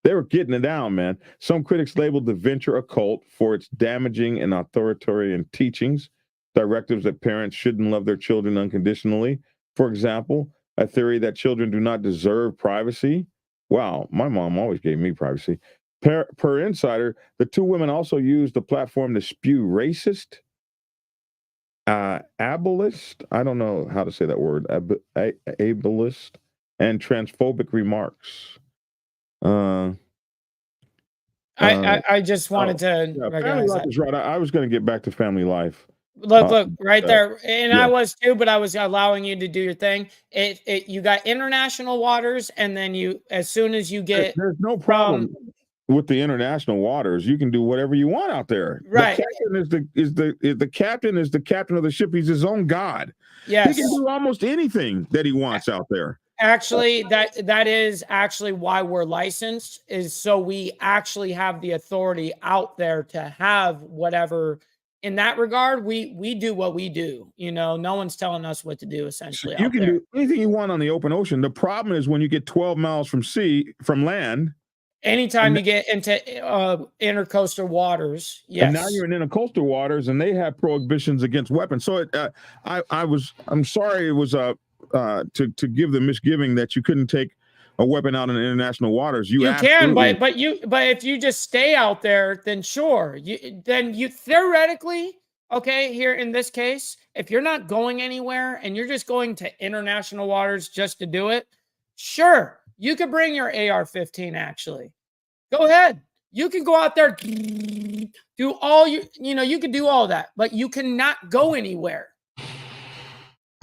They were getting it down, man. Some critics labeled the venture a cult for its damaging and authoritarian teachings, directives that parents shouldn't love their children unconditionally. For example, a theory that children do not deserve privacy. Wow, my mom always gave me privacy. Per Insider, the 2 women also used the platform to spew racist, ableist, I don't know how to say that word, ableist, and transphobic remarks. I just wanted to Family Life is right. I was going to get back to Family Life. Look right there, and I was too, but I was allowing you to do your thing. You got international waters, and then as soon as you get, there's no problem with the international waters. You can do whatever you want out there. Right. The captain is the captain of the ship. He's his own god. Yes. He can do almost anything that he wants out there. Actually, that is actually why we're licensed, is so we actually have the authority out there to have whatever. In that regard, we do what we do. No one's telling us what to do, essentially. You can do anything you want on the open ocean. The problem is when you get 12 miles from land. Anytime you get into intercoastal waters, yes. And now you're in intercoastal waters, and they have prohibitions against weapons. So I'm sorry, it was to give the misgiving that you couldn't take a weapon out in international waters. You can, but if you just stay out there, then sure. You theoretically, okay, here in this case, if you're not going anywhere and you're just going to international waters just to do it, sure, you could bring your AR-15. Actually, go ahead. You can go out there, do all you can do all that, but you cannot go anywhere.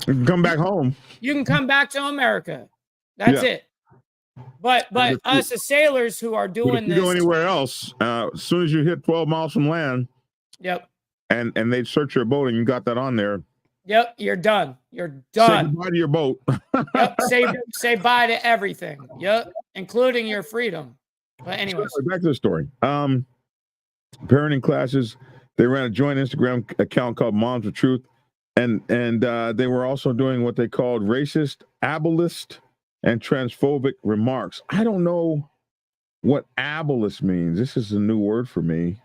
You can come back home. You can come back to America. That's it. But us as sailors who are doing this, you go anywhere else, as soon as you hit 12 miles from land, yep, and they'd search your boat and you got that on there. Yep, you're done. You're done. Say goodbye to your boat. Yep, say bye to everything. Yep, including your freedom. But anyways, back to the story. Parenting classes. They ran a joint Instagram account called Moms of Truth, and they were also doing what they called racist, ableist, and transphobic remarks. I don't know what ableist means. This is a new word for me.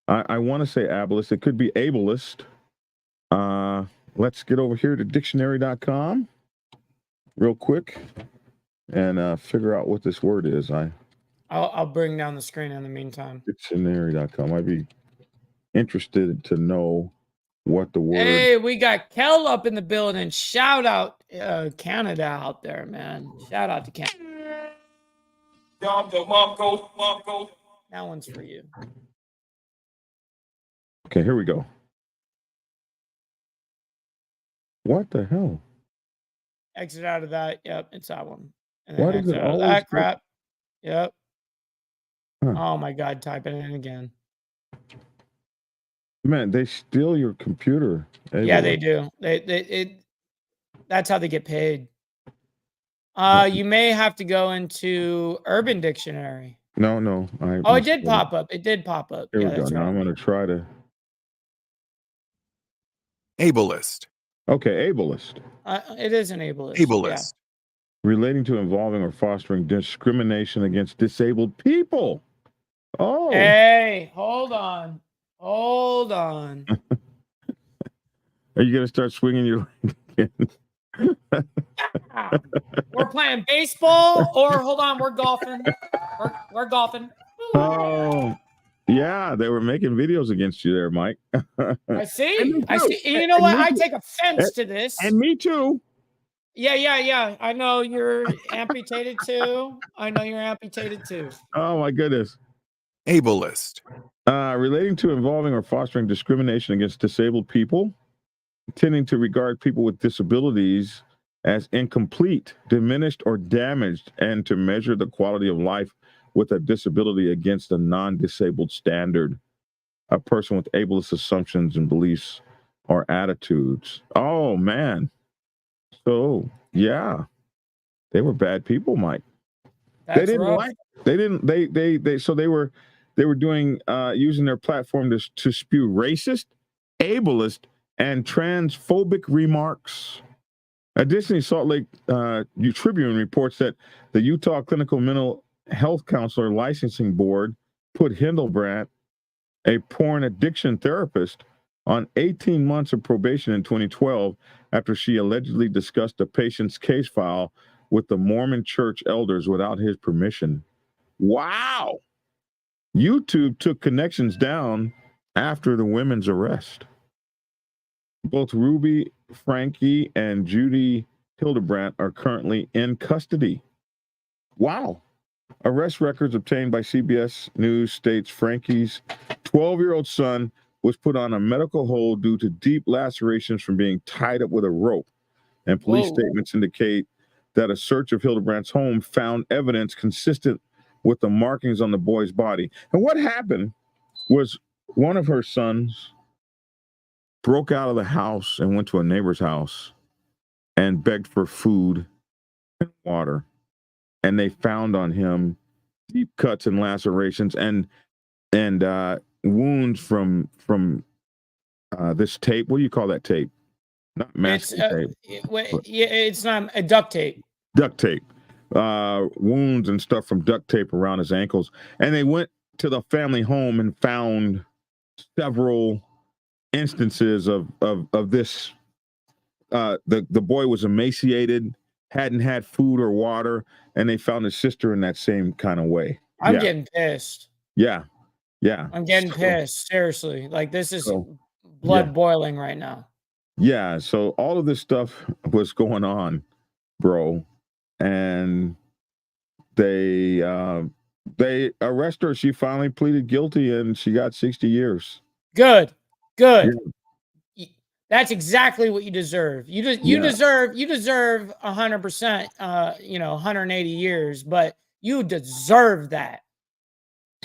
I want to say ableist. It could be ableist. Let's get over here to dictionary.com real quick and figure out what this word is. I'll bring down the screen in the meantime. Dictionary.com. I'd be interested to know what the word. Hey, we got Kel up in the building. Shout out Canada out there, man. Shout out to Canada. That one's for you. Okay, here we go. What the hell? Exit out of that. Yep, it's that one. And Why then does exit it out of always that go- crap. Yep. Huh. Oh my God, type it in again. Man, they steal your computer. Yeah, they do. That's how they get paid. You may have to go into Urban Dictionary. No. It did pop up. It did pop up. Here Yeah, we go. that's Now right. I'm going to try to. Ableist. Okay, ableist. It is an ableist. Ableist. Relating to involving or fostering discrimination against disabled people. Oh. Hey, hold on. Hold on. Are you going to start swinging your leg again? We're playing baseball, or hold on, we're golfing. We're golfing. Oh, yeah, they were making videos against you there, Mike. I see. And me I too. see. You know And what? me I too. take offense to this. And me too. Yeah. I know you're amputated too. Oh, my goodness. Ableist. Relating to involving or fostering discrimination against disabled people, tending to regard people with disabilities as incomplete, diminished, or damaged, and to measure the quality of life with a disability against a non-disabled standard. A person with ableist assumptions and beliefs or attitudes. Oh, man. So, yeah, they were bad people, Mike. That's they didn't rough. like. They didn't. They were doing using their platform to spew racist, ableist, and transphobic remarks. Additionally, Salt Lake Tribune reports that the Utah Clinical Mental Health Counselor Licensing Board put Hildebrandt, a porn addiction therapist, on 18 months of probation in 2012 after she allegedly discussed a patient's case file with the Mormon church elders without his permission. Wow. YouTube took connections down after the women's arrest. Both Ruby Franke and Judy Hildebrandt are currently in custody. Wow. Arrest records obtained by CBS News states Franke's 12-year-old son was put on a medical hold due to deep lacerations from being tied up with a rope. And police statements indicate that a search of Hildebrandt's home found evidence consistent with the markings on the boy's body. And what happened was one of her sons broke out of the house and went to a neighbor's house and begged for food and water. And they found on him deep cuts and lacerations and wounds from this tape. What do you call that tape? Not masking tape. It's not a duct tape. Duct tape. Wounds and stuff from duct tape around his ankles. And they went to the family home and found several instances of this the boy was emaciated, hadn't had food or water, and they found his sister in that same kind of way. I'm getting pissed. Yeah. I'm getting pissed. Seriously. Like, this is yeah. blood boiling right now. Yeah. So all of this stuff was going on, bro. And they arrested her. She finally pleaded guilty and she got 60 years. Good. Yeah. That's exactly what you deserve. You deserve 100%, 180 years, but you deserve that.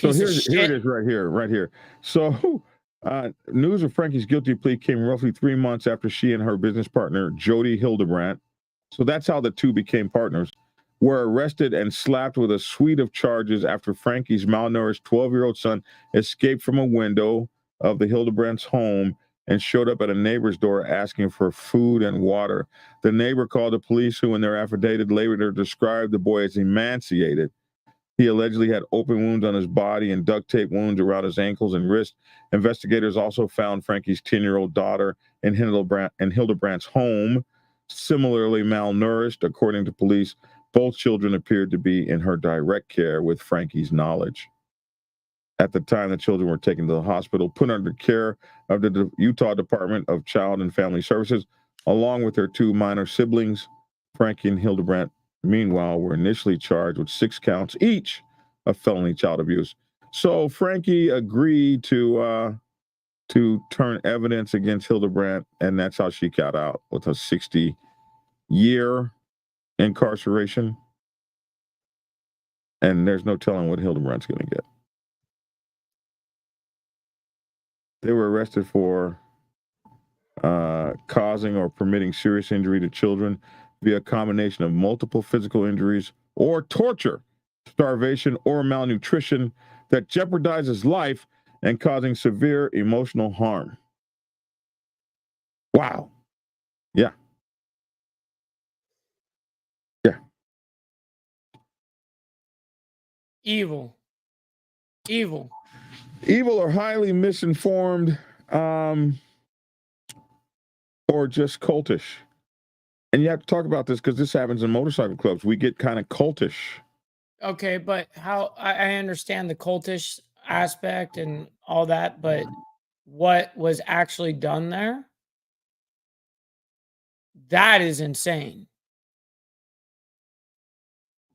So here it is right here. So news of Frankie's guilty plea came roughly 3 months after she and her business partner, Jody Hildebrandt, so that's how the two became partners, were arrested and slapped with a suite of charges after Frankie's malnourished 12-year-old son escaped from a window of the Hildebrandt's home and showed up at a neighbor's door asking for food and water. The neighbor called the police, who in their affidavit later described the boy as emaciated. He allegedly had open wounds on his body and duct tape wounds around his ankles and wrists. Investigators also found Frankie's 10-year-old daughter in Hildebrandt home, similarly malnourished. According to police, both children appeared to be in her direct care with Frankie's knowledge. At the time, the children were taken to the hospital, put under care of the Utah Department of Child and Family Services, along with their 2 minor siblings. Frankie and Hildebrandt, meanwhile, were initially charged with 6 counts each of felony child abuse. So Frankie agreed to turn evidence against Hildebrandt, and that's how she got out with a 60-year incarceration. And there's no telling what Hildebrandt's going to get. They were arrested for causing or permitting serious injury to children via a combination of multiple physical injuries or torture, starvation, or malnutrition that jeopardizes life and causing severe emotional harm. Wow. Yeah. Yeah. Evil or highly misinformed, or just cultish. And you have to talk about this because this happens in motorcycle clubs. We get kind of cultish. Okay, but how I understand the cultish aspect and all that, but what was actually done there? That is insane.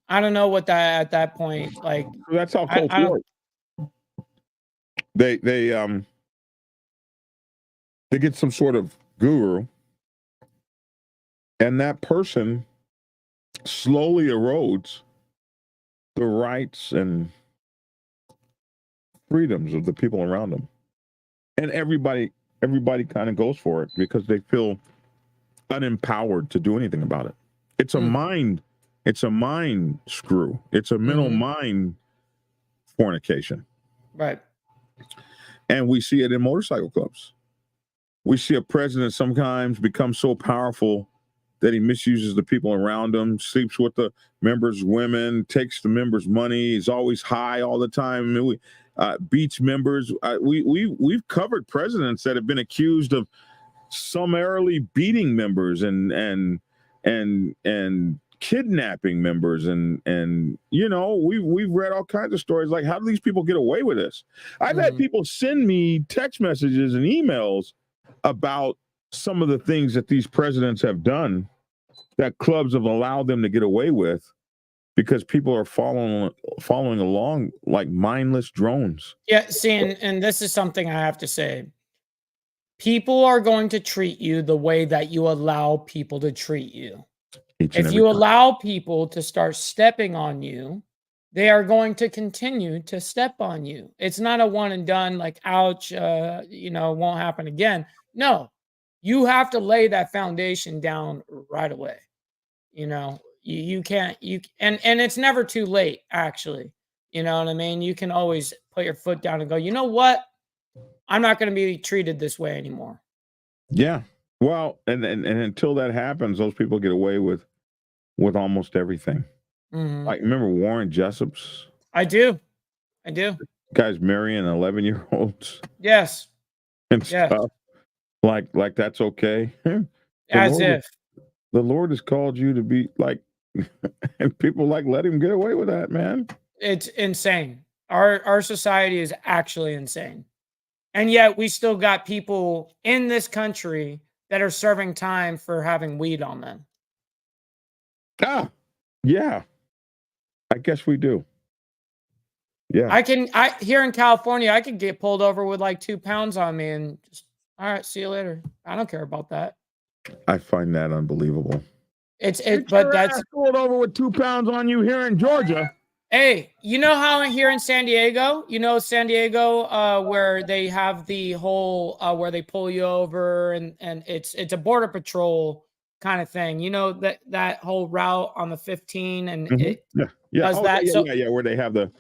I don't know what that at that point, like, that's how cults work. They get some sort of guru, and that person slowly erodes the rights and freedoms of the people around them. And everybody kind of goes for it because they feel unempowered to do anything about it. It's a mind screw. It's a mental mind fornication. Right. And we see it in motorcycle clubs. We see a president sometimes become so powerful that he misuses the people around him, sleeps with the members' women, takes the members' money. He's always high all the time. I mean, beats members. We've covered presidents that have been accused of summarily beating members and kidnapping members, and we've read all kinds of stories. Like, how do these people get away with this? I've had people send me text messages and emails about some of the things that these presidents have done that clubs have allowed them to get away with because people are following along like mindless drones. Yeah, see, and this is something I have to say. People are going to treat you the way that you allow people to treat you. If you allow people to start stepping on you, they are going to continue to step on you. It's not a one and done, like, ouch, won't happen again. No, you have to lay that foundation down right away. You can't, and it's never too late, actually. You know what I mean? You can always put your foot down and go, you know what? I'm not going to be treated this way anymore. Yeah. Well, and until that happens, those people get away with almost everything. Like, remember Warren Jessup's? I do. Guys marrying 11-year-olds. Yes. And stuff. Like that's okay. As if. The Lord has called you to be like, and people like let him get away with that, man. It's insane. Our society is actually insane. And yet we still got people in this country that are serving time for having weed on them. Ah, yeah. I guess we do. Yeah. I here in California, I could get pulled over with like 2 pounds on me and just, all right, see you later. I don't care about that. I find that unbelievable. But that's pulled over with 2 pounds on you here in Georgia. Hey, you know how here in San Diego, San Diego, where they have the whole where they pull you over and it's a border patrol kind of thing. You know that whole route on the 15 and it does that. Where they have the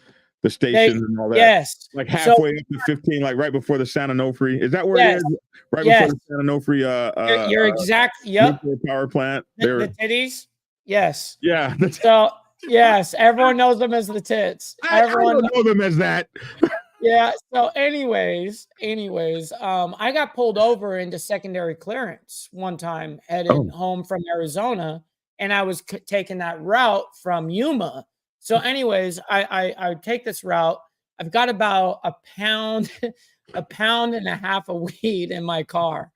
station and all that. Yes, like halfway up to 15, like right before the San Onofre. Is that where it is? Right before the San Onofre. You're exact. Yep. Nuclear power plant. The titties. Yes. Yeah. So. Yes, everyone knows them as the tits. Everyone I don't know them as that. Yeah. So, anyways, I got pulled over into secondary clearance one time, headed home from Arizona, and I was taking that route from Yuma. So, anyways, I take this route. I've got about a pound and a half of weed in my car.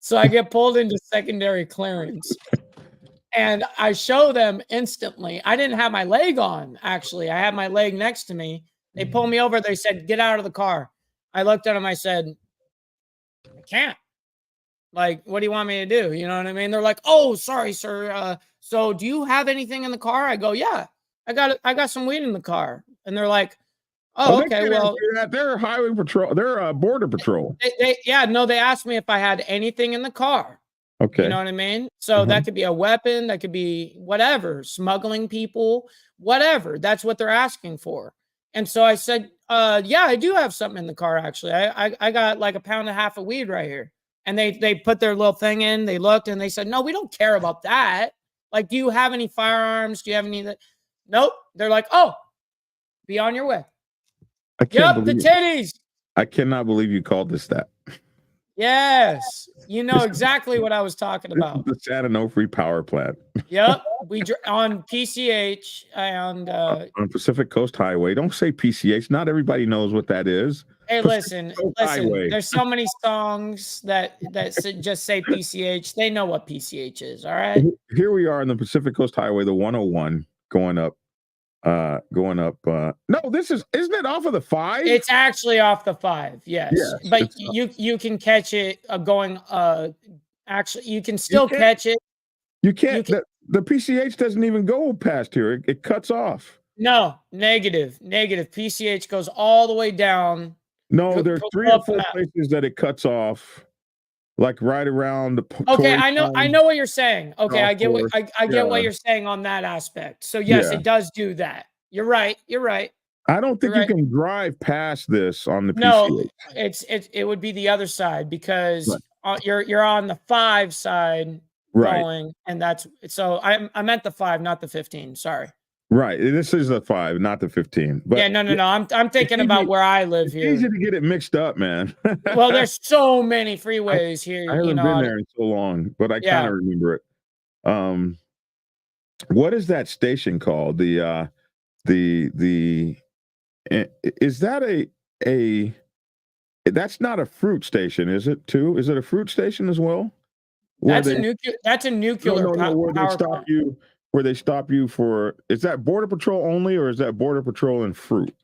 So I get pulled into secondary clearance. And I show them instantly. I didn't have my leg on, actually. I had my leg next to me. They pulled me over. They said, get out of the car. I looked at them. I said, I can't. Like, what do you want me to do? You know what I mean? They're like, oh, sorry, sir. So do you have anything in the car? I go, yeah, I got some weed in the car. And they're like, oh, okay, well. They're highway patrol. They're border patrol. They asked me if I had anything in the car. Okay. You know what I mean? So that could be a weapon, that could be whatever, smuggling people, whatever. That's what they're asking for. And so I said, yeah, I do have something in the car, actually. I got like a pound and a half of weed right here. And they put their little thing in, they looked and they said, no, we don't care about that. Like, do you have any firearms? Do you have any that? Nope. They're like, oh, be on your way. The titties. I cannot believe you called this that. Yes, you know exactly what I was talking about. The San Onofre power plant. Yep, we on PCH and on Pacific Coast Highway. Don't say PCH. Not everybody knows what that is. Hey, listen. There's so many songs that just say PCH. They know what PCH is. All right. Here we are on the Pacific Coast Highway, the 101, going up. No, isn't it off of the 5? It's actually off the 5. Yes, but you can catch it going. Actually, you can still catch it. You can't. The PCH doesn't even go past here. It cuts off. No, negative. PCH goes all the way down. No, there's 3 or 4 places that it cuts off. Like right around the. Okay, I know what you're saying. Okay, I get what I get what you're saying on that aspect. So yes, it does do that. You're right. I don't think you can drive past this on the PCH. No, it would be the other side because you're on the 5 side going, and that's so I meant the 5, not the 15. Sorry. Right. This is the 5, not the 15. But yeah, no. I'm thinking about where I live here. It's easy to get it mixed up, man. Well, there's so many freeways here. I haven't been there in so long, but I kind of remember it. What is that station called? Is that a that's not a fruit station, is it? Too? Is it a fruit station as well? That's a nuclear where they stop you. Where they stop you for, is that border patrol only, or is that border patrol and fruit?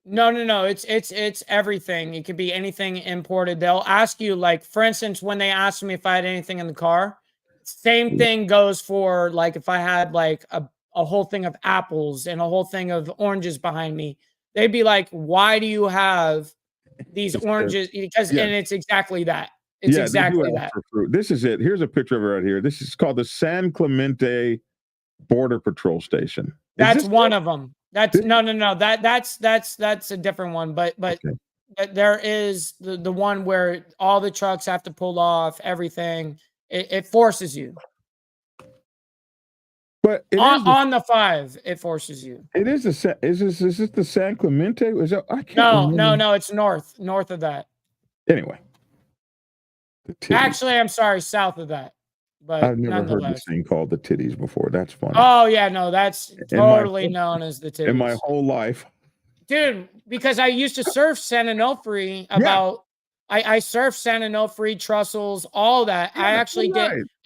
No. It's everything. It could be anything imported. They'll ask you, like, for instance, when they asked me if I had anything in the car, same thing goes for like if I had like a whole thing of apples and a whole thing of oranges behind me. They'd be like, why do you have these oranges? Because and it's exactly that. It's exactly that. This is it. Here's a picture of it right here. This is called the San Clemente Border Patrol Station. That's one of them. That's no. That's a different one. But there is the one where all the trucks have to pull off everything. It forces you. But on the 5, it forces you. It is is this the San Clemente? Is that, I can't no. It's north of that. Anyway. Actually, I'm sorry, south of that. but I've never heard nonetheless. this thing called the titties before. That's funny. Oh yeah, no, that's In my totally whole- known as the In my titties. whole life. Dude, because I used to surf San Onofre about I surfed San Onofre, Trussels, all that. Yeah, I that's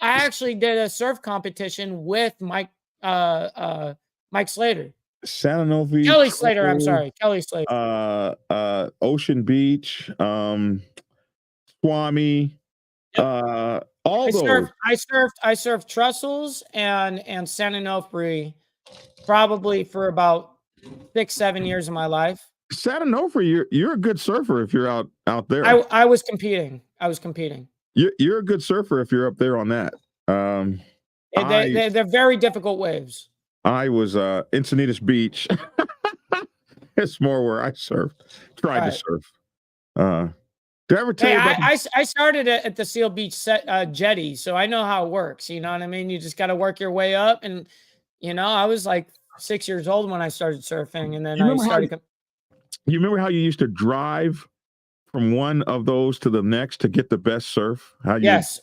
actually right. did a surf competition with Mike Slater. San Onofre, Kelly Slater, I'm Trussell, sorry. Kelly Slater. Ocean Beach, Swami, all those. I surfed Trussels and San Onofre probably for about 6-7 years of my life. San Onofre, you're a good surfer if you're out there. I was competing. You're a good surfer if you're up there on that. They're very difficult waves. I was Encinitas Beach. It's more where I surfed. Tried to surf. Did I ever tell you about I started at the Seal Beach jetty, so I know how it works. You know what I mean? You just got to work your way up. And, I was like 6 years old when I started surfing. And then I started. You remember how you used to drive from one of those to the next to get the best surf? Yes.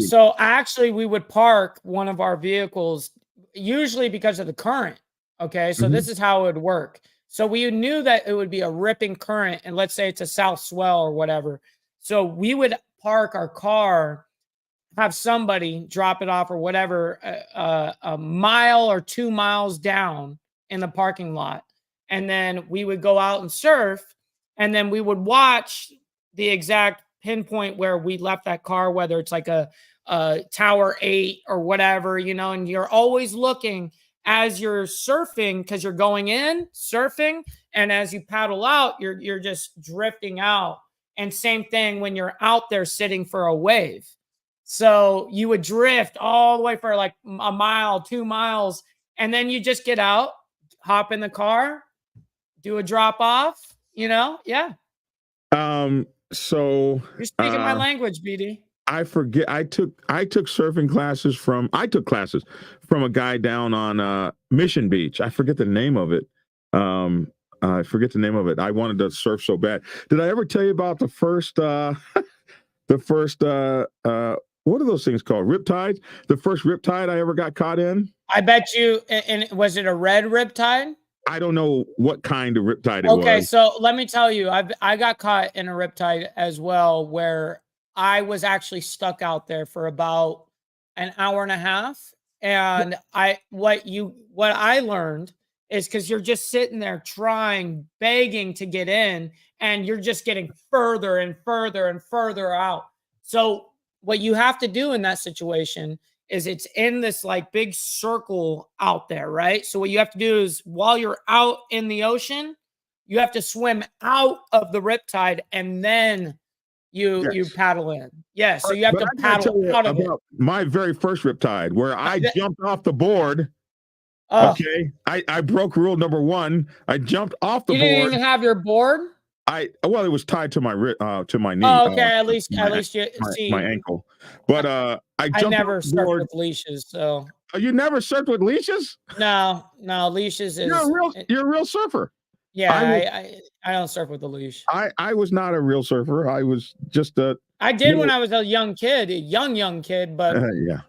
So actually, we would park one of our vehicles, usually because of the current. Okay. So this is how it would work. So we knew that it would be a ripping current, and let's say it's a south swell or whatever. So we would park our car, have somebody drop it off or whatever, a mile or 2 miles down in the parking lot. And then we would go out and surf, and then we would watch the exact pinpoint where we left that car, whether it's like a Tower 8 or whatever, and you're always looking as you're surfing, because you're going in surfing, and as you paddle out, you're just drifting out. And same thing when you're out there sitting for a wave. So you would drift all the way for like a mile, 2 miles, and then you just get out, hop in the car, do a drop off, yeah. So you're speaking my language, BD. I forget. I took surfing classes from a guy down on Mission Beach. I forget the name of it. I forget the name of it. I wanted to surf so bad. Did I ever tell you about the first what are those things called? Riptides? The first riptide I ever got caught in? I bet you. And was it a red riptide? I don't know what kind of riptide it was. Okay, so let me tell you, I got caught in a riptide as well, where I was actually stuck out there for about an hour and a half. And what I learned is, because you're just sitting there begging to get in, and you're just getting further and further and further out. So what you have to do in that situation is, it's in this like big circle out there, right? So what you have to do is, while you're out in the ocean, you have to swim out of the riptide, and then you paddle in. Yeah, so you have to paddle out of it. My very first riptide, where I jumped off the board. Okay, I broke rule number 1. I jumped off the board. You didn't even have your board? It was tied to my knee. Oh, okay. At least you see my ankle. But I never surfed with leashes. So you never surfed with leashes? No, leashes is you're a real surfer. Yeah, I don't surf with a leash. I was not a real surfer. I was just I did when I was a young kid, but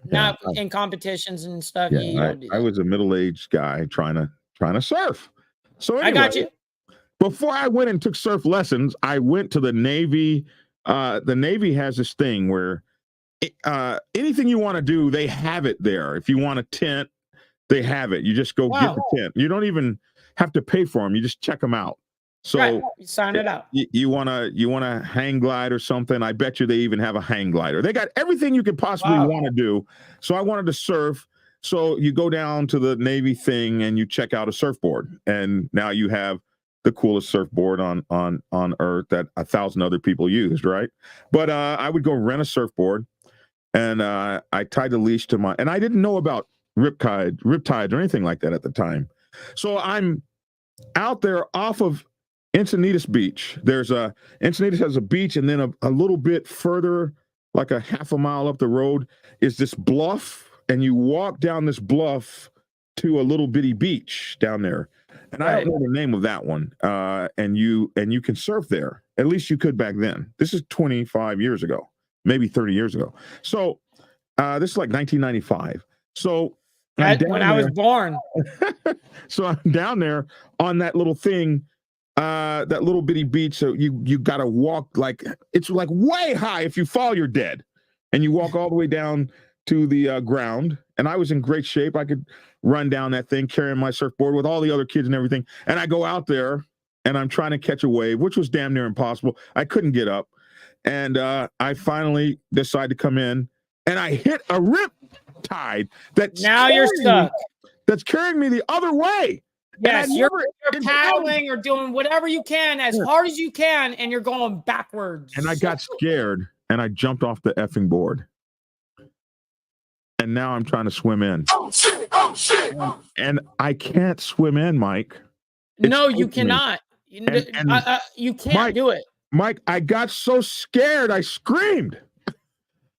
not in competitions and stuff. Yeah, I was a middle-aged guy trying to surf. So anyway, I got you. Before I went and took surf lessons, I went to the Navy. The Navy has this thing where anything you want to do, they have it there. If you want a tent, they have it. You just go get the tent. You don't even have to pay for them. You just check them out. So you sign it out. You wanna hang glide or something? I bet you they even have a hang glider. They got everything you could possibly want to do. So I wanted to surf. So you go down to the Navy thing and you check out a surfboard, and now you have the coolest surfboard on earth that 1,000 other people used, right? But I would go rent a surfboard, and I tied the leash to and I didn't know about riptides or anything like that at the time. So I'm out there off of Encinitas Beach. Encinitas has a beach, and then a little bit further, like a half a mile up the road, is this bluff, and you walk down this bluff to a little bitty beach down there. And I don't know the name of that one. And you can surf there. At least you could back then. This is 25 years ago, maybe 30 years ago. So This is like 1995. So I'm down when I was there. born. So I'm down there on that little thing, that little bitty beach. So you got to walk like it's like way high. If you fall, you're dead. And you walk all the way down to the ground. And I was in great shape. I could run down that thing carrying my surfboard with all the other kids and everything. And I go out there and I'm trying to catch a wave, which was damn near impossible. I couldn't get up. And I finally decide to come in and I hit a rip tide that's now you're stuck. That's carrying me the other way. Yes, you're paddling or doing whatever you can as hard as you can, and you're going backwards. And I got scared and I jumped off the effing board. And now I'm trying to swim in. Oh shit! Oh shit! And I can't swim in, Mike. No, you cannot. You can't do it. Mike, I got so scared I screamed.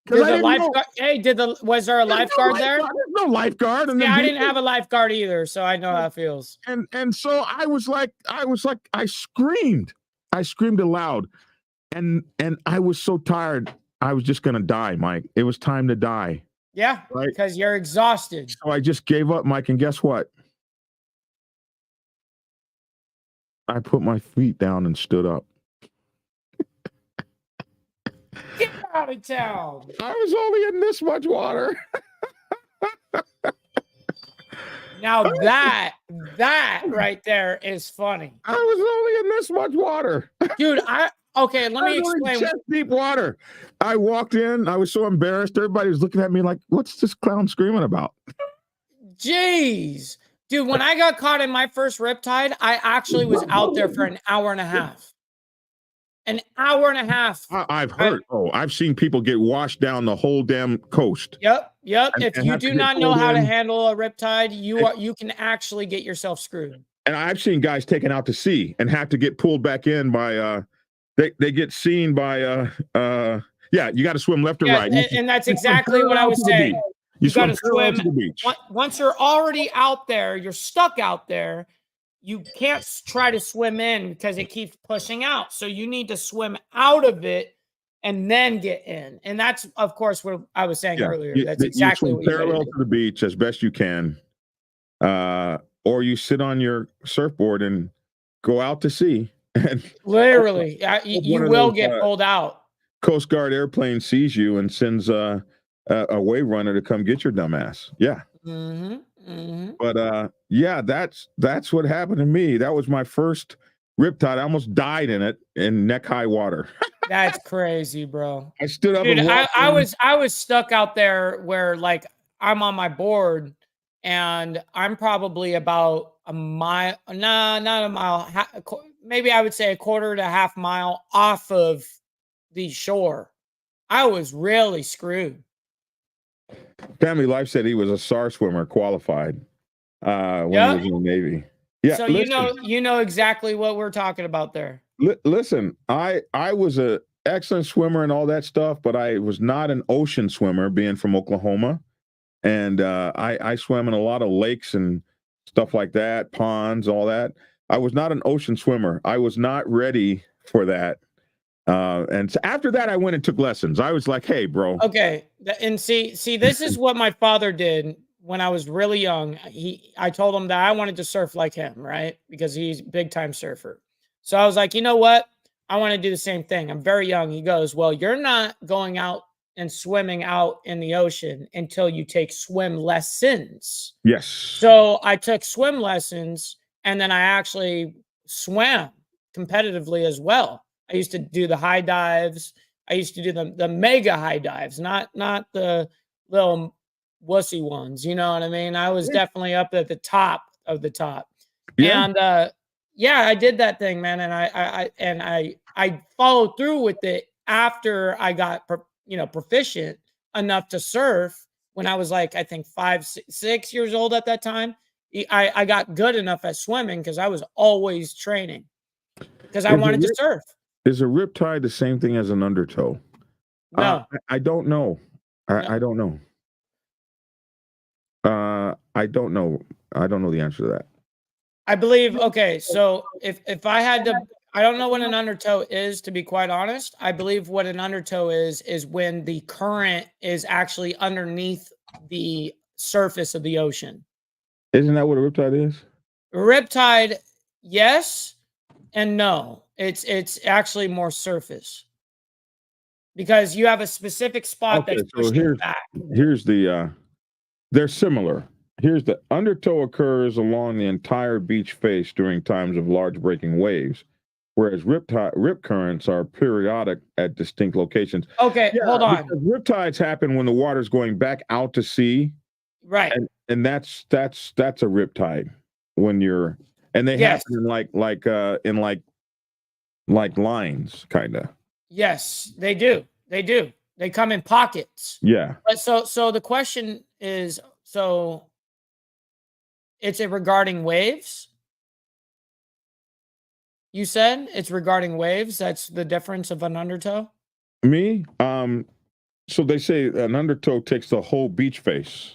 Did the lifeguard, was there a lifeguard there? There's no lifeguard. And yeah, I didn't have a lifeguard either, so I know how it feels. And so I screamed. I screamed aloud. And I was so tired. I was just gonna die, Mike. It was time to die. Yeah, right? Because you're exhausted. So I just gave up, Mike, and guess what? I put my feet down and stood up. Get out of town. I was only in this much water. Now that right there is funny. I was only in this much water. Dude, okay, let me explain. Chest deep water. I walked in. I was so embarrassed. Everybody was looking at me like, what's this clown screaming about? Jeez. Dude, when I got caught in my first riptide, I actually was out there for an hour and a half. An hour and a half. I've heard. I've seen people get washed down the whole damn coast. Yep. If you do not know how to handle a riptide, you can actually get yourself screwed. And I've seen guys taken out to sea and have to get pulled back in by they get seen by you got to swim left or right. And that's exactly what I was saying. You got to swim to the beach. Once you're already out there, you're stuck out there. You can't try to swim in because it keeps pushing out. So you need to swim out of it and then get in. And that's, of course, what I was saying earlier. That's exactly what you parallel to the beach as best you can. Or you sit on your surfboard and go out to sea. And literally, you will get pulled out. Coast Guard airplane sees you and sends a wave runner to come get your dumb ass. Yeah. Mm-hmm. Mm-hmm. But that's what happened to me. That was my first riptide. I almost died in it in neck high water. That's crazy, bro. I stood up. Dude, I was stuck out there where like I'm on my board and I'm probably about a mile, not a mile, maybe I would say a quarter to half mile off of the shore. I was really screwed. Family Life said he was a SAR swimmer qualified when he was in the Navy. Yeah. So listen, you know exactly what we're talking about there. Listen, I was an excellent swimmer and all that stuff, but I was not an ocean swimmer being from Oklahoma. And I swam in a lot of lakes and stuff like that, ponds, all that. I was not an ocean swimmer. I was not ready for that. And so after that, I went and took lessons. I was like, hey, bro. Okay. And see, this is what my father did when I was really young. I told him that I wanted to surf like him, right? Because he's a big time surfer. So I was like, you know what? I want to do the same thing. I'm very young. He goes, well, you're not going out and swimming out in the ocean until you take swim lessons. Yes. So I took swim lessons and then I actually swam competitively as well. I used to do the high dives. I used to do the mega high dives, not the little wussy ones. You know what I mean? I was definitely up at the top of the top. Yeah. And I did that thing, man. And I followed through with it after I got proficient enough to surf when I was like, I think 5, 6 years old at that time. I got good enough at swimming because I was always training because I wanted to surf. Is a riptide the same thing as an undertow? No. I don't know. I don't know. I don't know. I don't know the answer to that. I believe, okay, so if I had to, I don't know what an undertow is, to be quite honest. I believe what an undertow is when the current is actually underneath the surface of the ocean. Isn't that what a riptide is? Riptide, yes and no. It's actually more surface because you have a specific spot Okay, that's so pushing back. here's the they're similar. Here's the undertow occurs along the entire beach face during times of large breaking waves, whereas rip currents are periodic at distinct locations. Okay, hold on. Because riptides happen when the water's going back out to sea, Right? And that's a riptide when you're, and they Yes. happen in like lines, kind of. Yes, they do. They do. They come in pockets. Yeah. But so the question is, so it's regarding waves? You said it's regarding waves. That's the difference of an undertow? Me? So they say an undertow takes the whole beach face.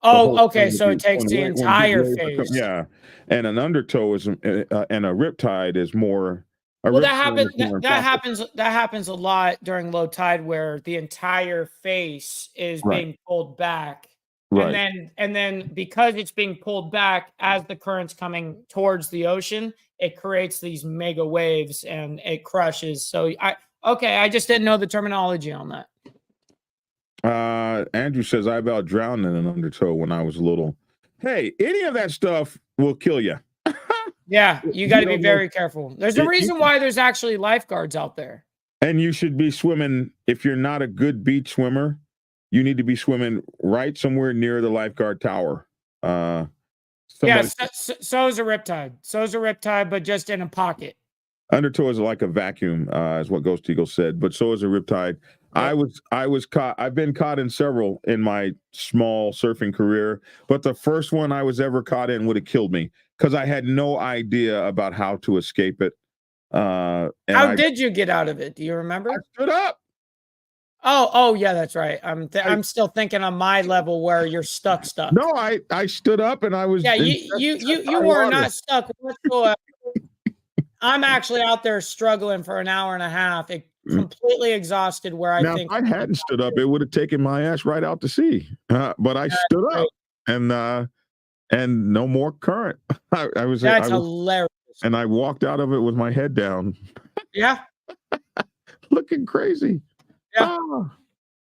Oh, okay. So it takes the entire face. Yeah. And an undertow is, and a riptide is more. Well, that happens a lot during low tide where the entire face is being pulled back. Right. And then because it's being pulled back as the current's coming towards the ocean, it creates these mega waves and it crushes. So I just didn't know the terminology on that. Andrew says I about drowned in an undertow when I was little. Hey, any of that stuff will kill you. Yeah, you got to be very careful. There's a reason why there's actually lifeguards out there. And you should be swimming. If you're not a good beach swimmer, you need to be swimming right somewhere near the lifeguard tower. Yeah, so is a riptide. So is a riptide, but just in a pocket. Undertow is like a vacuum, is what Ghost Eagle said, but so is a riptide. Yep. I was caught. I've been caught in several in my small surfing career, but the first one I was ever caught in would have killed me because I had no idea about how to escape it. How did you get out of it? Do you remember? I stood up. Oh, yeah, that's right. I'm still thinking on my level where you're stuck. No, I stood up and I was. Yeah, you were not stuck whatsoever. I'm actually out there struggling for an hour and a half, completely exhausted. Where I think if I hadn't stood up, it would have taken my ass right out to sea. But I stood up, and no more current. I was hilarious. And I walked out of it with my head down. Yeah, looking crazy. Yeah,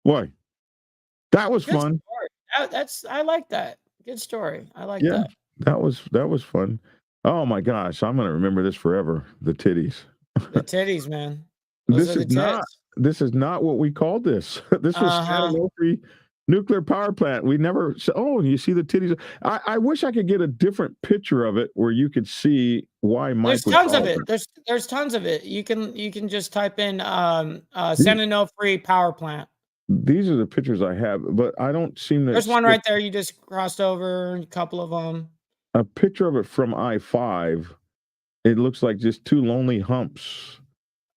boy, that was fun. I like that. Good story. I like that. That was fun. Oh my gosh, I'm gonna remember this forever. The titties. The titties, man. This is not what we called this. This was Sanofi nuclear power plant. We never said, oh, you see the titties. I wish I could get a different picture of it where you could see why Mike. There's tons of it. There's tons of it. You can just type in Sanofi power plant. These are the pictures I have, but I don't seem to. There's one right there. You just crossed over a couple of them. A picture of it from I-5. It looks like just two lonely humps.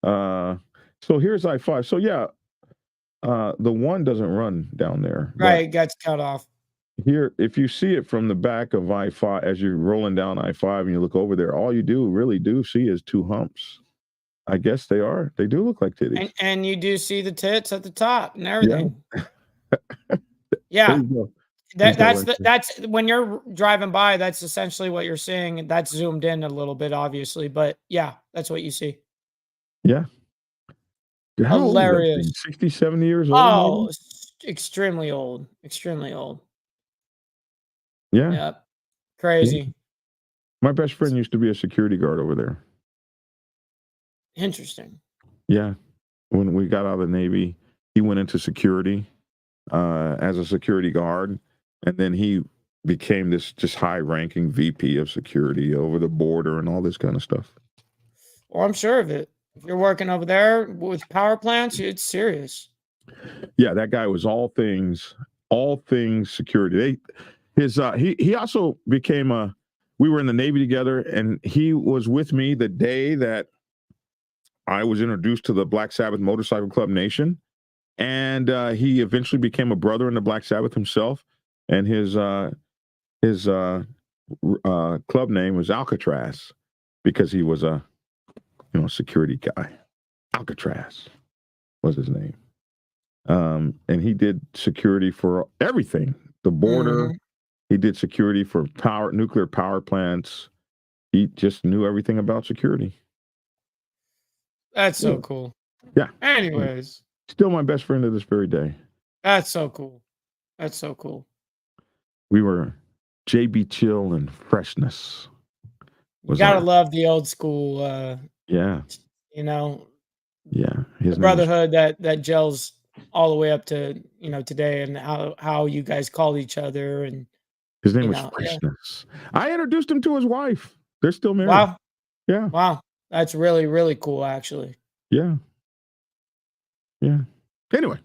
So here's I-5. So yeah, the one doesn't run down there. Right, it gets cut off. Here, if you see it from the back of I-5 as you're rolling down I-5 and you look over there, all you really do see is two humps. I guess they do look like titties. And you do see the tits at the top and everything. Yeah. That's when you're driving by, that's essentially what you're seeing. That's zoomed in a little bit, obviously, but yeah, that's what you see. Yeah. How hilarious. 60, 70 years old? Oh, extremely old. Extremely old. Yeah. Yep. Crazy. Yeah. My best friend used to be a security guard over there. Interesting. Yeah. When we got out of the Navy, he went into security as a security guard. And then he became this just high-ranking VP of security over the border and all this kind of stuff. Well, I'm sure of it. If you're working over there with power plants, it's serious. Yeah, that guy was all things security. He also became we were in the Navy together, and he was with me the day that I was introduced to the Black Sabbath Motorcycle Club Nation, and he eventually became a brother in the Black Sabbath himself. And his club name was Alcatraz because he was a security guy. Alcatraz was his name. And he did security for everything. The border. Mhm. He did security for nuclear power plants. He just knew everything about security. That's so cool. Yeah. Anyways, Still my best friend to this very day. that's so cool. That's so cool. We were JB Chill and Freshness. You gotta love the old school, Yeah. you know, Yeah. the His name was, brotherhood that gels all the way up to today, and how you guys call each other, and his name was yeah. Freshness. I introduced him to his wife. They're still married. Wow, Yeah. wow, that's really really cool, actually. Yeah. Yeah. Anyway,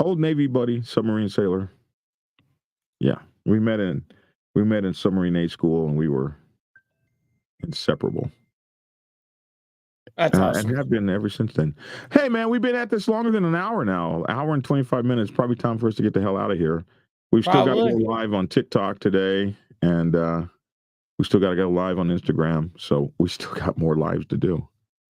old Navy buddy, submarine sailor. Yeah, we met in submarine A school, and we were inseparable. That's awesome. And have been ever since then. Hey, man, we've been at this longer than an hour now. Hour and 25 minutes. Probably time for us to get the hell out of here. We've still got to go live on TikTok today, and we still got to go live on Instagram. So we still got more lives to do.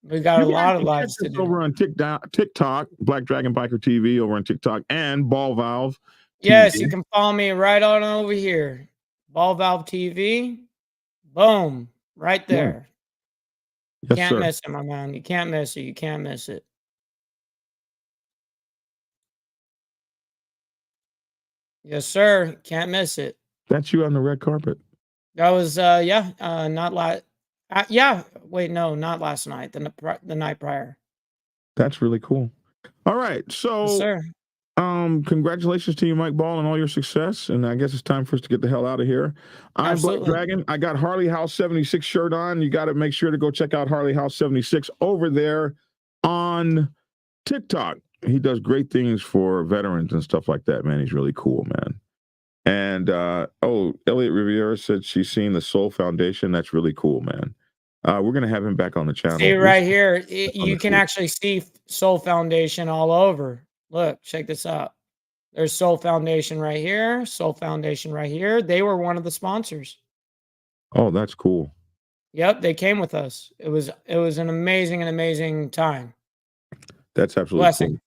We got a lot of lives to do. Over on TikTok, Black Dragon Biker TV over on TikTok, and Ball Valve. Yes, TV. you can follow me right on over here. Ball Valve TV. Boom. Right there. Yes, Can't sir. miss it, my man. You can't miss it. You can't miss it. Yes, sir. Can't miss it. That's you on the red carpet. That was not wait, no, not last night. The night prior. That's really cool. All right. So Yes, sir. Congratulations to you, Mike Ball, and all your success. And I guess it's time for us to get the hell out of here. I'm Absolutely. Black Dragon. I got Harley House 76 shirt on. You got to make sure to go check out Harley House 76 over there on TikTok. He does great things for veterans and stuff like that, man. He's really cool, man. And Elliot Riviera said she's seen the Soul Foundation. That's really cool, man. We're gonna have him back on the channel. See right here, you can actually see Soul Foundation all over. Look, check this out. There's Soul Foundation right here. Soul Foundation right here. They were one of the sponsors. Oh, that's cool. Yep, they came with us. It was an amazing time. That's absolutely Blessing. cool.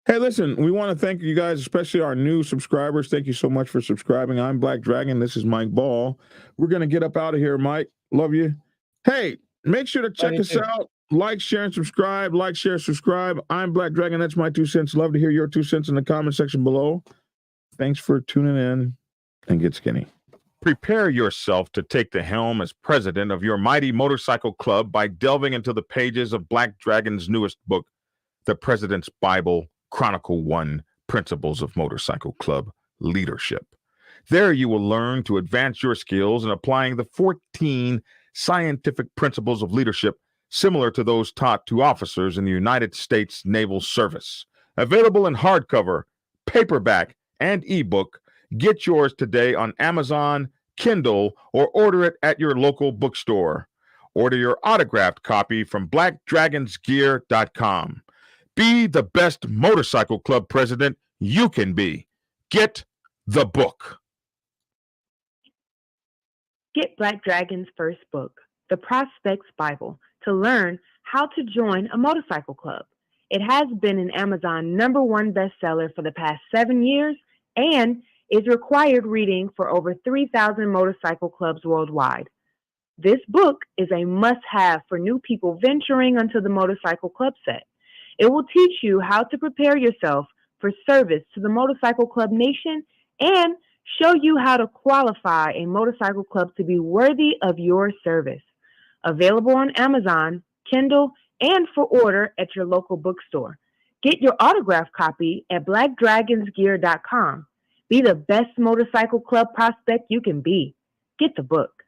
Hey, listen, we want to thank you guys, especially our new subscribers. Thank you so much for subscribing. I'm Black Dragon. This is Mike Ball. We're going to get up out of here, Mike. Love you. Hey, make sure to check us out. Like, share, and subscribe. Like, share, subscribe. I'm Black Dragon. That's my 2 cents. Love to hear your 2 cents in the comment section below. Thanks for tuning in, and get skinny. Prepare yourself to take the helm as president of your mighty motorcycle club by delving into the pages of Black Dragon's newest book, The President's Bible, Chronicle 1, Principles of Motorcycle Club Leadership. There you will learn to advance your skills in applying the 14 scientific principles of leadership similar to those taught to officers in the United States Naval Service. Available in hardcover, paperback, and ebook. Get yours today on Amazon, Kindle, or order it at your local bookstore. Order your autographed copy from blackdragonsgear.com. Be the best motorcycle club president you can be. Get the book. Get Black Dragon's first book, The Prospect's Bible, to learn how to join a motorcycle club. It has been an Amazon #1 bestseller for the past 7 years and is required reading for over 3,000 motorcycle clubs worldwide. This book is a must-have for new people venturing onto the motorcycle club set. It will teach you how to prepare yourself for service to the motorcycle club nation and show you how to qualify a motorcycle club to be worthy of your service. Available on Amazon, Kindle, and for order at your local bookstore. Get your autographed copy at blackdragonsgear.com. Be the best motorcycle club prospect you can be. Get the book.